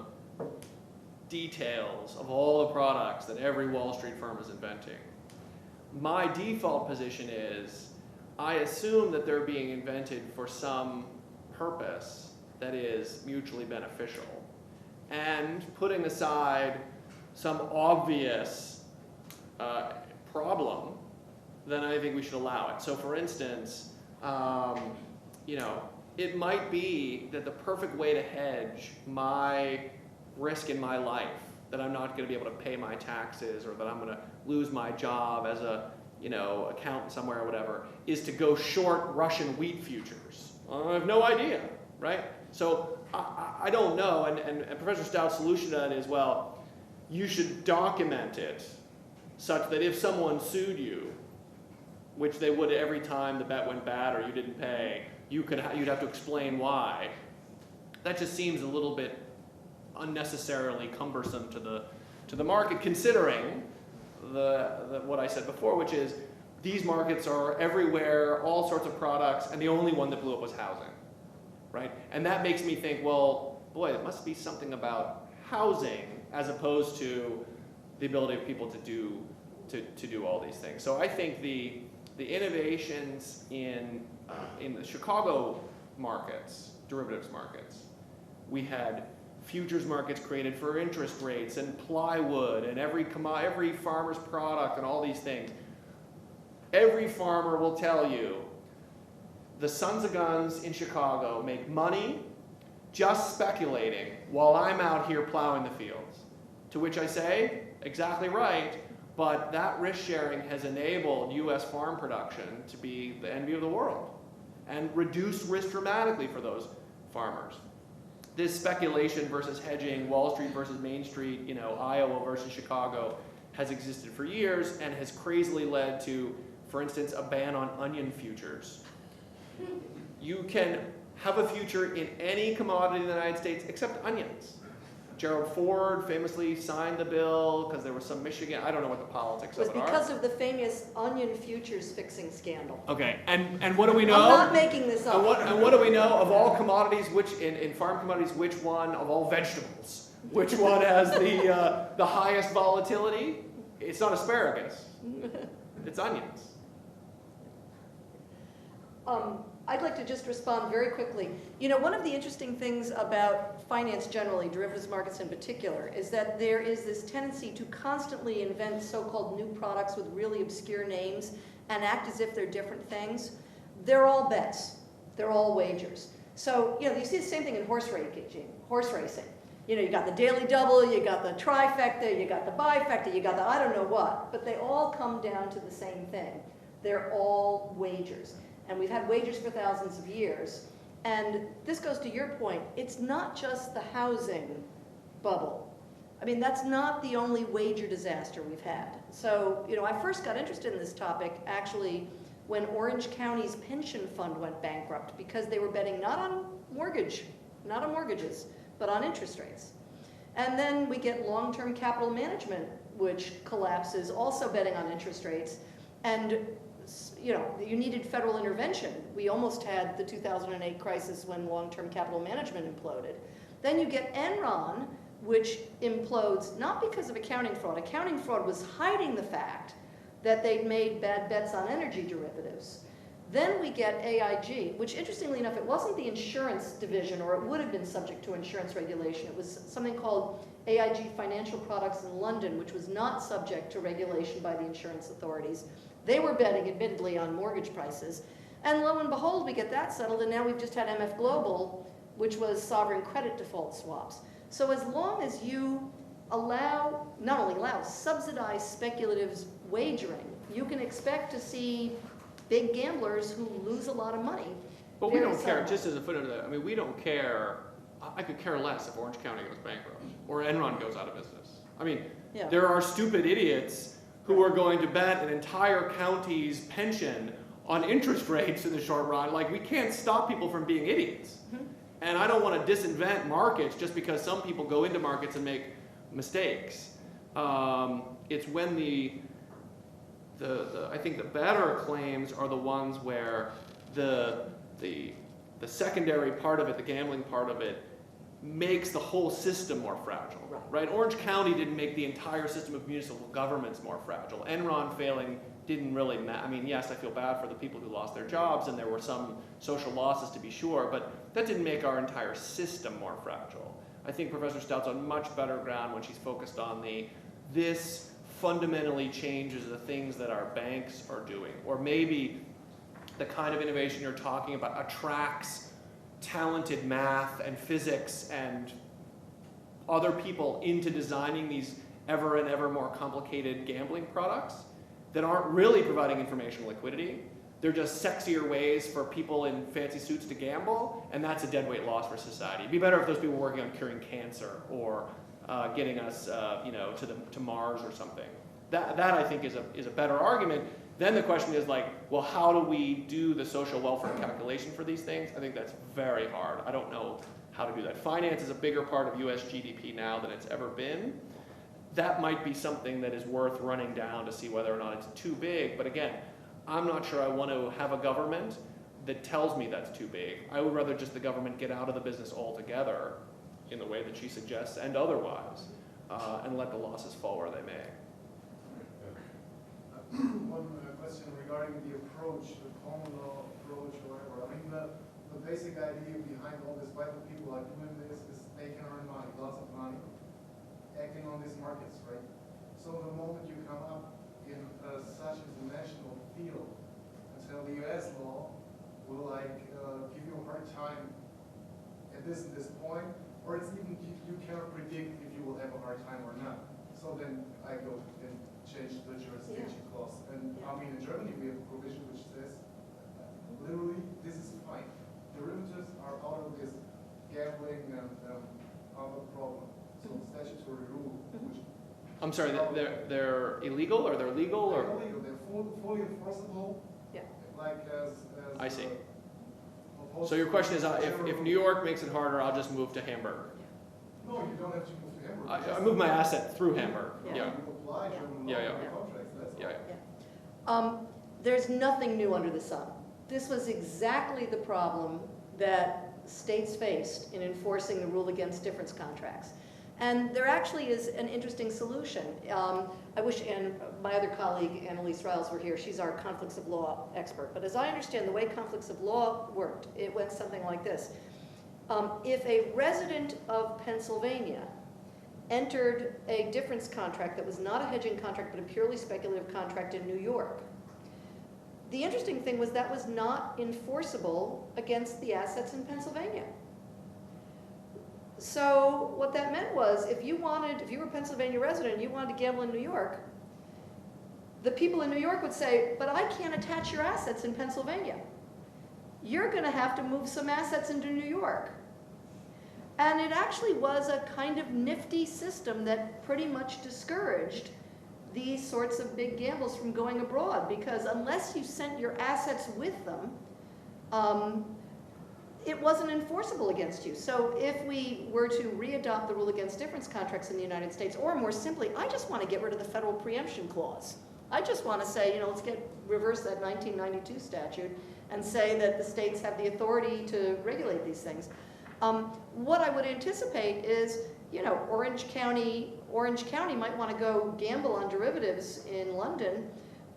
details of all the products that every Wall Street firm is inventing. My default position is I assume that they're being invented for some purpose that is mutually beneficial. And putting aside some obvious problem, then I think we should allow it. So for instance, it might be that the perfect way to hedge my risk in my life, that I'm not going to be able to pay my taxes or that I'm going to lose my job as a accountant somewhere or whatever, is to go short Russian wheat futures. I have no idea, right? So I don't know, and Professor Stout's solution to that is, well, you should document it such that if someone sued you, which they would every time the bet went bad or you didn't pay, you'd have to explain why. That just seems a little bit unnecessarily cumbersome to the market, considering what I said before, which is these markets are everywhere, all sorts of products, and the only one that blew up was housing, right? And that makes me think, well, boy, it must be something about housing as opposed to the ability of people to do all these things. So I think the innovations in the Chicago markets derivatives markets. We had futures markets created for interest rates and plywood and every farmer's product and all these things. Every farmer will tell you the sons of guns in Chicago make money just speculating while I'm out here plowing the fields. To which I say, exactly right, but that risk sharing has enabled US farm production to be the envy of the world and reduce risk dramatically for those farmers. This speculation versus hedging, Wall Street versus Main Street, Iowa versus Chicago, has existed for years and has crazily led to, for instance, a ban on onion futures. You can have a future in any commodity in the United States except onions. Gerald Ford famously signed the bill because there was some Michigan, I don't know what the politics of it are. It was because of the famous onion futures fixing scandal. Okay, and what do we know? I'm not making this up. And what do we know of all commodities, which in farm commodities, which one of all vegetables, which one has the highest volatility? It's not asparagus, it's onions. I'd like to just respond very quickly. One of the interesting things about finance generally, derivatives markets in particular, is that there is this tendency to constantly invent so-called new products with really obscure names and act as if they're different things. They're all bets. They're all wagers. So, you see the same thing in horse racing. You got the daily double, you got the trifecta, you got the bifecta, you got the I don't know what, but they all come down to the same thing. They're all wagers. And we've had wagers for thousands of years. And this goes to your point. It's not just the housing bubble. I mean, that's not the only wager disaster we've had. So, I first got interested in this topic actually when Orange County's pension fund went bankrupt because they were betting not on mortgages, but on interest rates. And then we get long-term capital management, which collapses, also betting on interest rates. And you needed federal intervention. We almost had the 2008 crisis when long-term capital management imploded. Then you get Enron, which implodes not because of accounting fraud. Accounting fraud was hiding the fact that they'd made bad bets on energy derivatives. Then we get AIG, which interestingly enough, it wasn't the insurance division, or it would have been subject to insurance regulation. It was something called AIG Financial Products in London, which was not subject to regulation by the insurance authorities. They were betting, admittedly, on mortgage prices. And lo and behold, we get that settled, and now we've just had MF Global, which was sovereign credit default swaps. So as long as you not only allow, subsidize speculative wagering, you can expect to see big gamblers who lose a lot of money. But we don't care, just as a footnote to that, I mean, we don't care, I could care less if Orange County goes bankrupt or Enron goes out of business. I mean, there are stupid idiots who are going to bet an entire county's pension on interest rates in the short run. Like, we can't stop people from being idiots. Mm-hmm. And I don't want to disinvent markets just because some people go into markets and make mistakes. It's when I think the better claims are the ones where the secondary part of it, the gambling part of it, makes the whole system more fragile, right? Orange County didn't make the entire system of municipal governments more fragile. Enron failing didn't really matter. I mean, yes, I feel bad for the people who lost their jobs, and there were some social losses to be sure, but that didn't make our entire system more fragile. I think Professor Stout's on much better ground when she's focused on this fundamentally changes the things that our banks are doing, or maybe the kind of innovation you're talking about attracts talented math and physics and other people into designing these ever and ever more complicated gambling products that aren't really providing information liquidity. They're just sexier ways for people in fancy suits to gamble, and that's a deadweight loss for society. It'd be better if those people were working on curing cancer or getting us to Mars or something. That I think is a better argument. Then the question is like, well, how do we do the social welfare calculation for these things? I think that's very hard. I don't know how to do that. Finance is a bigger part of US GDP now than it's ever been. That might be something that is worth running down to see whether or not it's too big. But again, I'm not sure I want to have a government that tells me that's too big. I would rather just the government get out of the business altogether in the way that she suggests and otherwise, and let the losses fall where they may. One question regarding the approach, the common law approach, or whatever. I mean, the basic idea behind all this, why the people are doing this, is they can earn money, lots of money, acting on these markets, right? So the moment you come up in such international field, until the US law will give you a hard time at this point, or it's even, you cannot predict if you will have a hard time or not. So then I go and change the jurisdiction clause. And I mean, in Germany we have a provision which says, literally, this is fine. Derivatives are out of this gambling and other problem. So statutory rule, which I'm sorry, they're illegal or they're legal or? they're illegal. They're fully enforceable. Yeah. Like as I see. So your question is, if New York makes it harder, I'll just move to Hamburg. No, you don't have to move to Hamburg. I move my asset through Hamburg. Yeah. Yeah. You apply German law Yeah, to yeah. contracts. That's Yeah. all. There's nothing new under the sun. This was exactly the problem that states faced in enforcing the rule against difference contracts. And there actually is an interesting solution. I wish my other colleague, Annalise Riles, were here. She's our conflicts of law expert. But as I understand the way conflicts of law worked, it went something like this. If a resident of Pennsylvania entered a difference contract that was not a hedging contract but a purely speculative contract in New York, the interesting thing was that was not enforceable against the assets in Pennsylvania. So what that meant was, if you were a Pennsylvania resident and you wanted to gamble in New York, the people in New York would say, but I can't attach your assets in Pennsylvania. You're going to have to move some assets into New York. And it actually was a kind of nifty system that pretty much discouraged these sorts of big gambles from going abroad, because unless you sent your assets with them, it wasn't enforceable against you. So if we were to readopt the rule against difference contracts in the United States, or more simply, I just want to get rid of the federal preemption clause. I just want to say, let's reverse that 1992 statute and say that the states have the authority to regulate these things. What I would anticipate is, Orange County might want to go gamble on derivatives in London,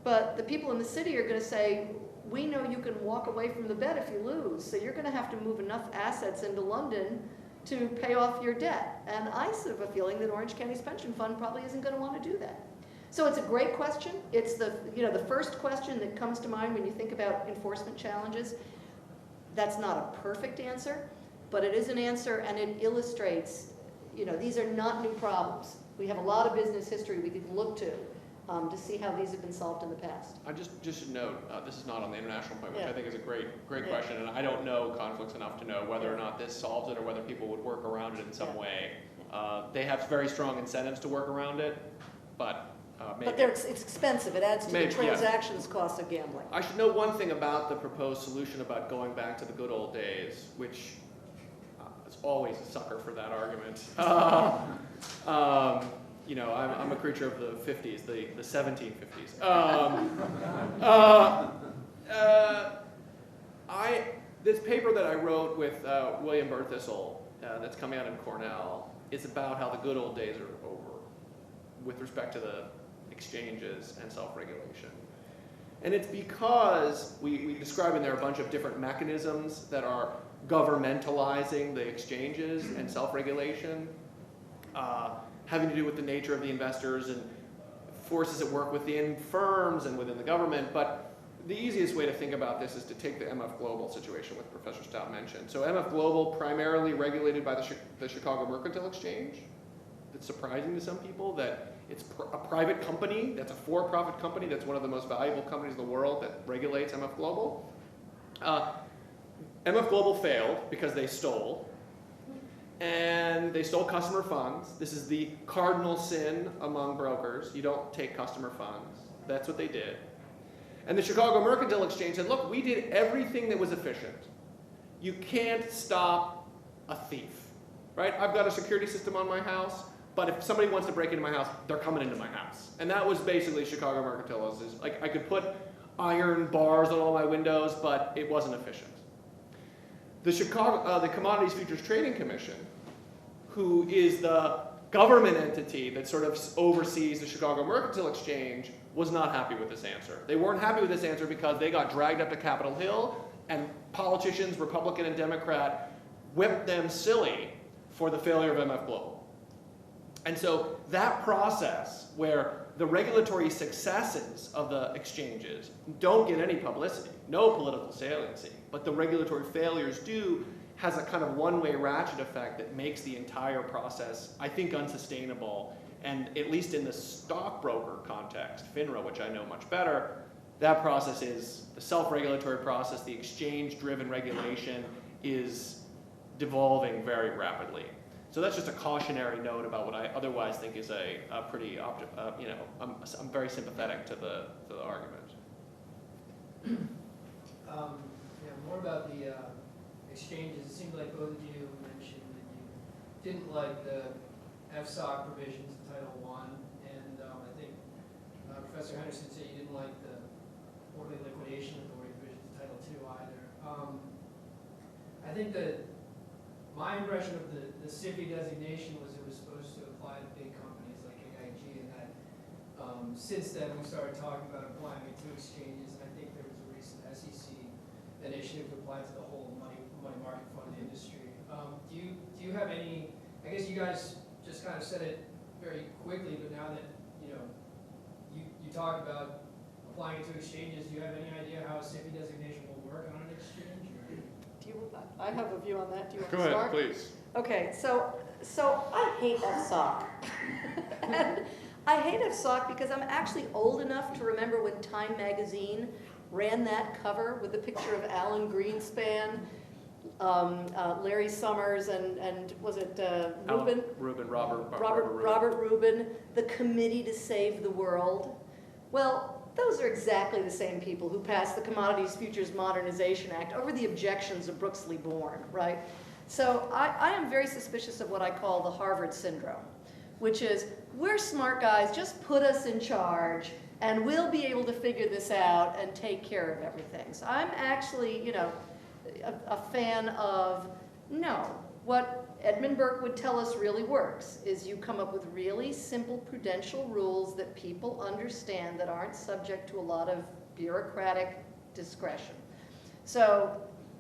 but the people in the city are going to say, we know you can walk away from the bet if you lose, so you're going to have to move enough assets into London to pay off your debt. And I sort of have a feeling that Orange County's pension fund probably isn't going to want to do that. So it's a great question. It's the first question that comes to mind when you think about enforcement challenges. That's not a perfect answer, but it is an answer, and it illustrates, these are not new problems. We have a lot of business history we could look to see how these have been solved in the past. I just should note, this is not on the international point, which Yeah. I think is a great question, and I don't know conflicts enough to know whether or not this solves it or whether people would work around it in some way. They have very strong incentives to work around it, but maybe. But it's expensive. It adds to the transactions cost of gambling. I should know one thing about the proposed solution about going back to the good old days, which is always a sucker for that argument. I'm a creature of the 50s, the 1750s. This paper that I wrote with William Berthistle, that's coming out in Cornell, is about how the good old days are over with respect to the exchanges and self-regulation. And it's because we describe in there a bunch of different mechanisms that are governmentalizing the exchanges and self-regulation, having to do with the nature of the investors and forces at work within firms and within the government. But the easiest way to think about this is to take the MF Global situation, which Professor Stout mentioned. So MF Global, primarily regulated by the Chicago Mercantile Exchange. It's surprising to some people that it's a private company, that's a for-profit company, that's one of the most valuable companies in the world that regulates MF Global. MF Global failed because they stole. And they stole customer funds. This is the cardinal sin among brokers. You don't take customer funds. That's what they did. And the Chicago Mercantile Exchange said, look, we did everything that was efficient. You can't stop a thief, right? I've got a security system on my house, but if somebody wants to break into my house, they're coming into my house. And that was basically Chicago Mercantile. Like, I could put iron bars on all my windows, but it wasn't efficient. The Commodities Futures Trading Commission, who is the government entity that sort of oversees the Chicago Mercantile Exchange, was not happy with this answer. They weren't happy with this answer because they got dragged up to Capitol Hill and politicians, Republican and Democrat, whipped them silly for the failure of MF Global. And so that process where the regulatory successes of the exchanges don't get any publicity, no political saliency, but the regulatory failures do, has a kind of one-way ratchet effect that makes the entire process, I think, unsustainable. And at least in the stockbroker context, FINRA, which I know much better, that process is the self-regulatory process, the exchange-driven regulation is devolving very rapidly. So that's just a cautionary note about what I otherwise think is a pretty, I'm very sympathetic to the argument. More about the exchanges. It seemed like both of you mentioned that you didn't like the FSOC provisions in Title I, and I think Professor Henderson said you didn't like the orderly liquidation authority provisions in Title II either. I think that my impression of the SIFI designation was it was supposed to apply to big companies like AIG, and that since then we started talking about applying it to exchanges, and I think there was a recent SEC initiative to apply to the whole money market fund industry. Do you have any, I guess you guys just kind of said it very quickly, but now that you talk about applying it to exchanges, do you have any idea how a SIFI designation will work on an exchange? I have a view on that. Do you want Go to ahead, start? please. Okay, so I hate FSOC. And I hate FSOC because I'm actually old enough to remember when Time magazine ran that cover with the picture of Alan Greenspan, Larry Summers, and was it Rubin? Robert Rubin, the Committee to Save the World. Well, those are exactly the same people who passed the Commodities Futures Modernization Act over the objections of Brooks Lee Bourne, right? So I am very suspicious of what I call the Harvard syndrome, which is, we're smart guys, just put us in charge, and we'll be able to figure this out and take care of everything. So I'm actually, a fan of, no, what Edmund Burke would tell us really works is you come up with really simple prudential rules that people understand that aren't subject to a lot of bureaucratic discretion. So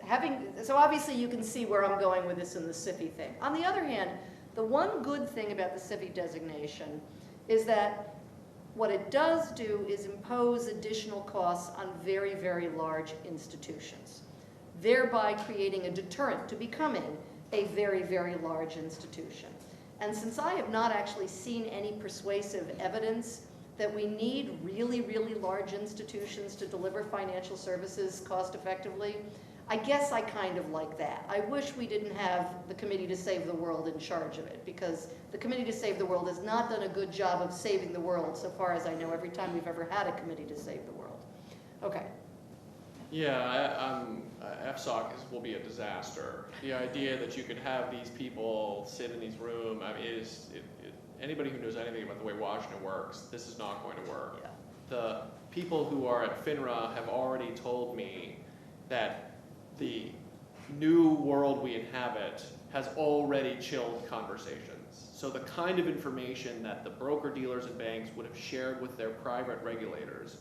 obviously you can see where I'm going with this in the SIFI thing. On the other hand, the one good thing about the SIFI designation is that what it does do is impose additional costs on very, very large institutions, thereby creating a deterrent to becoming a very, very large institution. And since I have not actually seen any persuasive evidence that we need really, really large institutions to deliver financial services cost effectively, I guess I kind of like that. I wish we didn't have the Committee to Save the World in charge of it, because the Committee to Save the World has not done a good job of saving the world, so far as I know, every time we've ever had a Committee to Save the World. Okay. Yeah, FSOC will be a disaster. The idea that you could have these people sit in these rooms, anybody who knows anything about the way Washington works, this is not going to work. Yeah. The people who are at FINRA have already told me that the new world we inhabit has already chilled conversations. So the kind of information that the broker-dealers and banks would have shared with their private regulators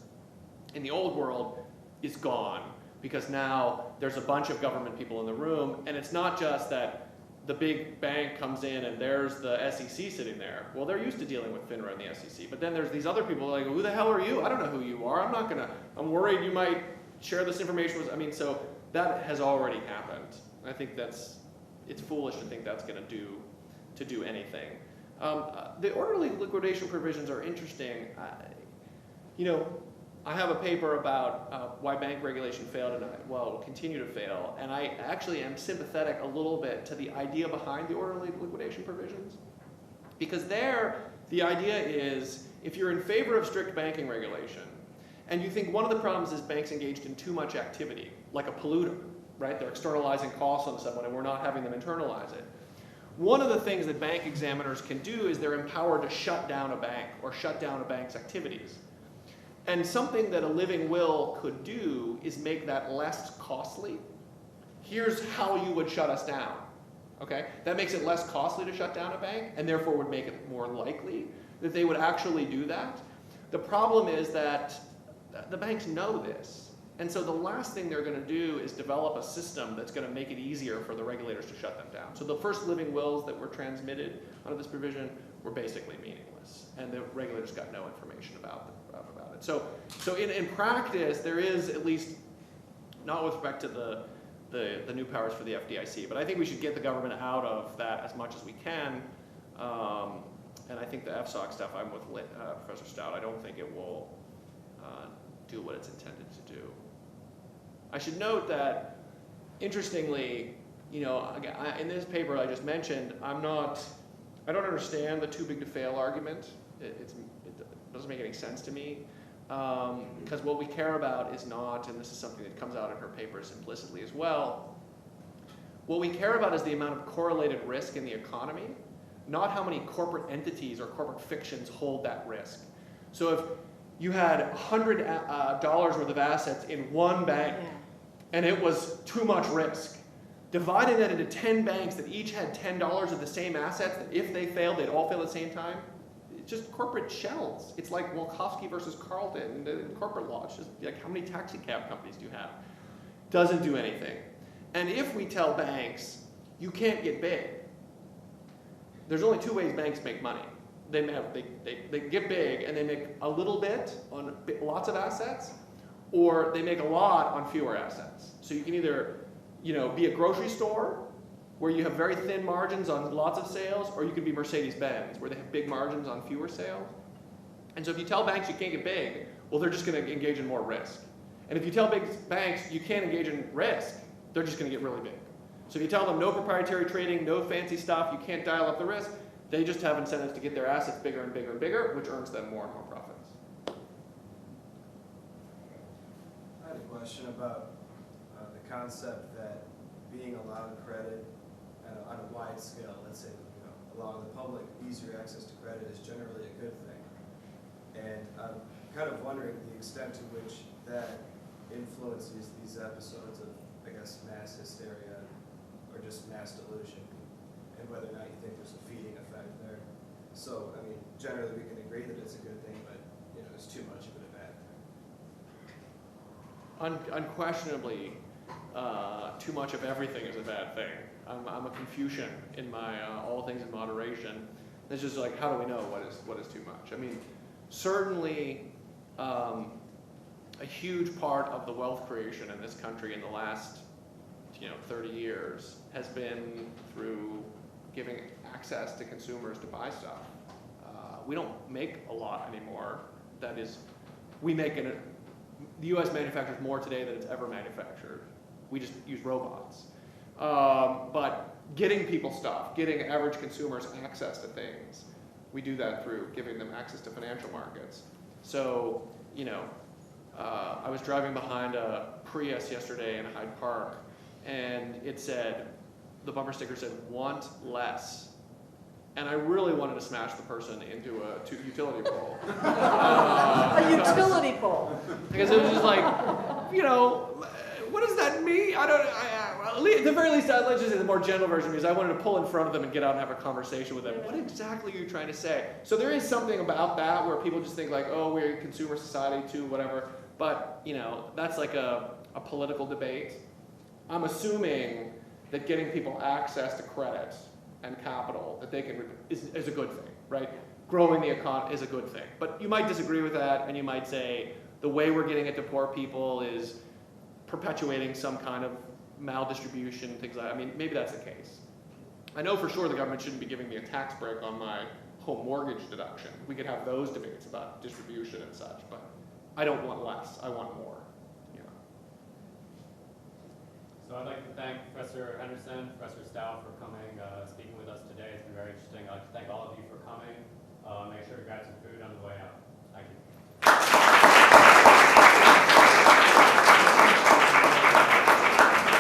in the old world is gone, because now there's a bunch of government people in the room, and it's not just that the big bank comes in and there's the SEC sitting there. Well, they're used to dealing with FINRA and the SEC, but then there's these other people like, who the hell are you? I don't know who you are. I'm worried you might share this information with, so that has already happened. I think it's foolish to think that's gonna do anything. The orderly liquidation provisions are interesting. I have a paper about why bank regulation failed and will continue to fail, and I actually am sympathetic a little bit to the idea behind the orderly liquidation provisions, because there the idea is if you're in favor of strict banking regulation and you think one of the problems is banks engaged in too much activity, like a polluter, right? They're externalizing costs on someone and we're not having them internalize it. One of the things that bank examiners can do is they're empowered to shut down a bank or shut down a bank's activities. And something that a living will could do is make that less costly. Here's how you would shut us down, okay? That makes it less costly to shut down a bank, and therefore would make it more likely that they would actually do that. The problem is that the banks know this, And so the last thing they're going to do is develop a system that's going to make it easier for the regulators to shut them down. So the first living wills that were transmitted under this provision were basically meaningless, and the regulators got no information about it. So in practice, there is, at least not with respect to the new powers for the FDIC, but I think we should get the government out of that as much as we can. And I think the FSOC stuff, I'm with Professor Stout. I don't think it will do what it's intended to do. I should note that, interestingly, you know, in this paper I just mentioned, I don't understand the too big to fail argument. It doesn't make any sense to me, because what we care about is not, and this is something that comes out in her papers implicitly as well, what we care about is the amount of correlated risk in the economy, not how many corporate entities or corporate fictions hold that risk. So if you had $100 worth of assets in one bank, and it was too much risk, dividing that into 10 banks that each had $10 of the same assets, that if they failed, they'd all fail at the same time, it's just corporate shells. It's like Walkowski versus Carlton in corporate law. It's just like, how many taxi cab companies do you have? Doesn't do anything. And if we tell banks, you can't get big, there's only two ways banks make money. They get big and they make a little bit on lots of assets, or they make a lot on fewer assets. So you can either, you know, be a grocery store where you have very thin margins on lots of sales, or you can be Mercedes-Benz where they have big margins on fewer sales. And so if you tell banks you can't get big, well, they're just going to engage in more risk. And if you tell big banks you can't engage in risk, they're just going to get really big. So if you tell them no proprietary trading, no fancy stuff, you can't dial up the risk, they just have incentives to get their assets bigger and bigger and bigger, which earns them more and more profits. I had a question about the concept that being allowed credit on a wide scale, let's say, you know, allowing the public easier access to credit is generally a good thing. And I'm kind of wondering the extent to which that influences these episodes of, I guess, mass hysteria or just mass delusion, and whether or not you think there's a feeding effect there. So, I mean, generally we can agree that it's a good thing, but, you know, is too much of it a bad thing? Unquestionably, too much of everything is a bad thing. I'm a Confucian in my all things in moderation. It's just like, how do we know what is too much? I mean, certainly a huge part of the wealth creation in this country in the last 30 years has been through giving access to consumers to buy stuff. We don't make a lot anymore. That is, the U.S. manufactures more today than it's ever manufactured. We just use robots. But getting people stuff, getting average consumers access to things, we do that through giving them access to financial markets. So, I was driving behind a Prius yesterday in Hyde Park, and it said, the bumper sticker said, "Want less." And I really wanted to smash the person into a utility pole. A utility pole. Because it was just like, what does that mean? At the very least, let's just say the more gentle version, because I wanted to pull in front of them and get out and have a conversation with them. What exactly are you trying to say? So there is something about that where people just think like, oh, we're a consumer society too, whatever. But, that's like a political debate. I'm assuming that getting people access to credit and capital that they can is a good thing, right? Growing the economy is a good thing. But you might disagree with that, and you might say the way we're getting it to poor people is perpetuating some kind of maldistribution, things like that. I mean, maybe that's the case. I know for sure the government shouldn't be giving me a tax break on my home mortgage deduction. We could have those debates about distribution and such, but I don't want less, I want more. So I'd like to thank Professor Henderson, Professor Stout for coming, speaking with us today. It's been very interesting. I'd like to thank all of you for coming. Make sure to grab some food on the way out.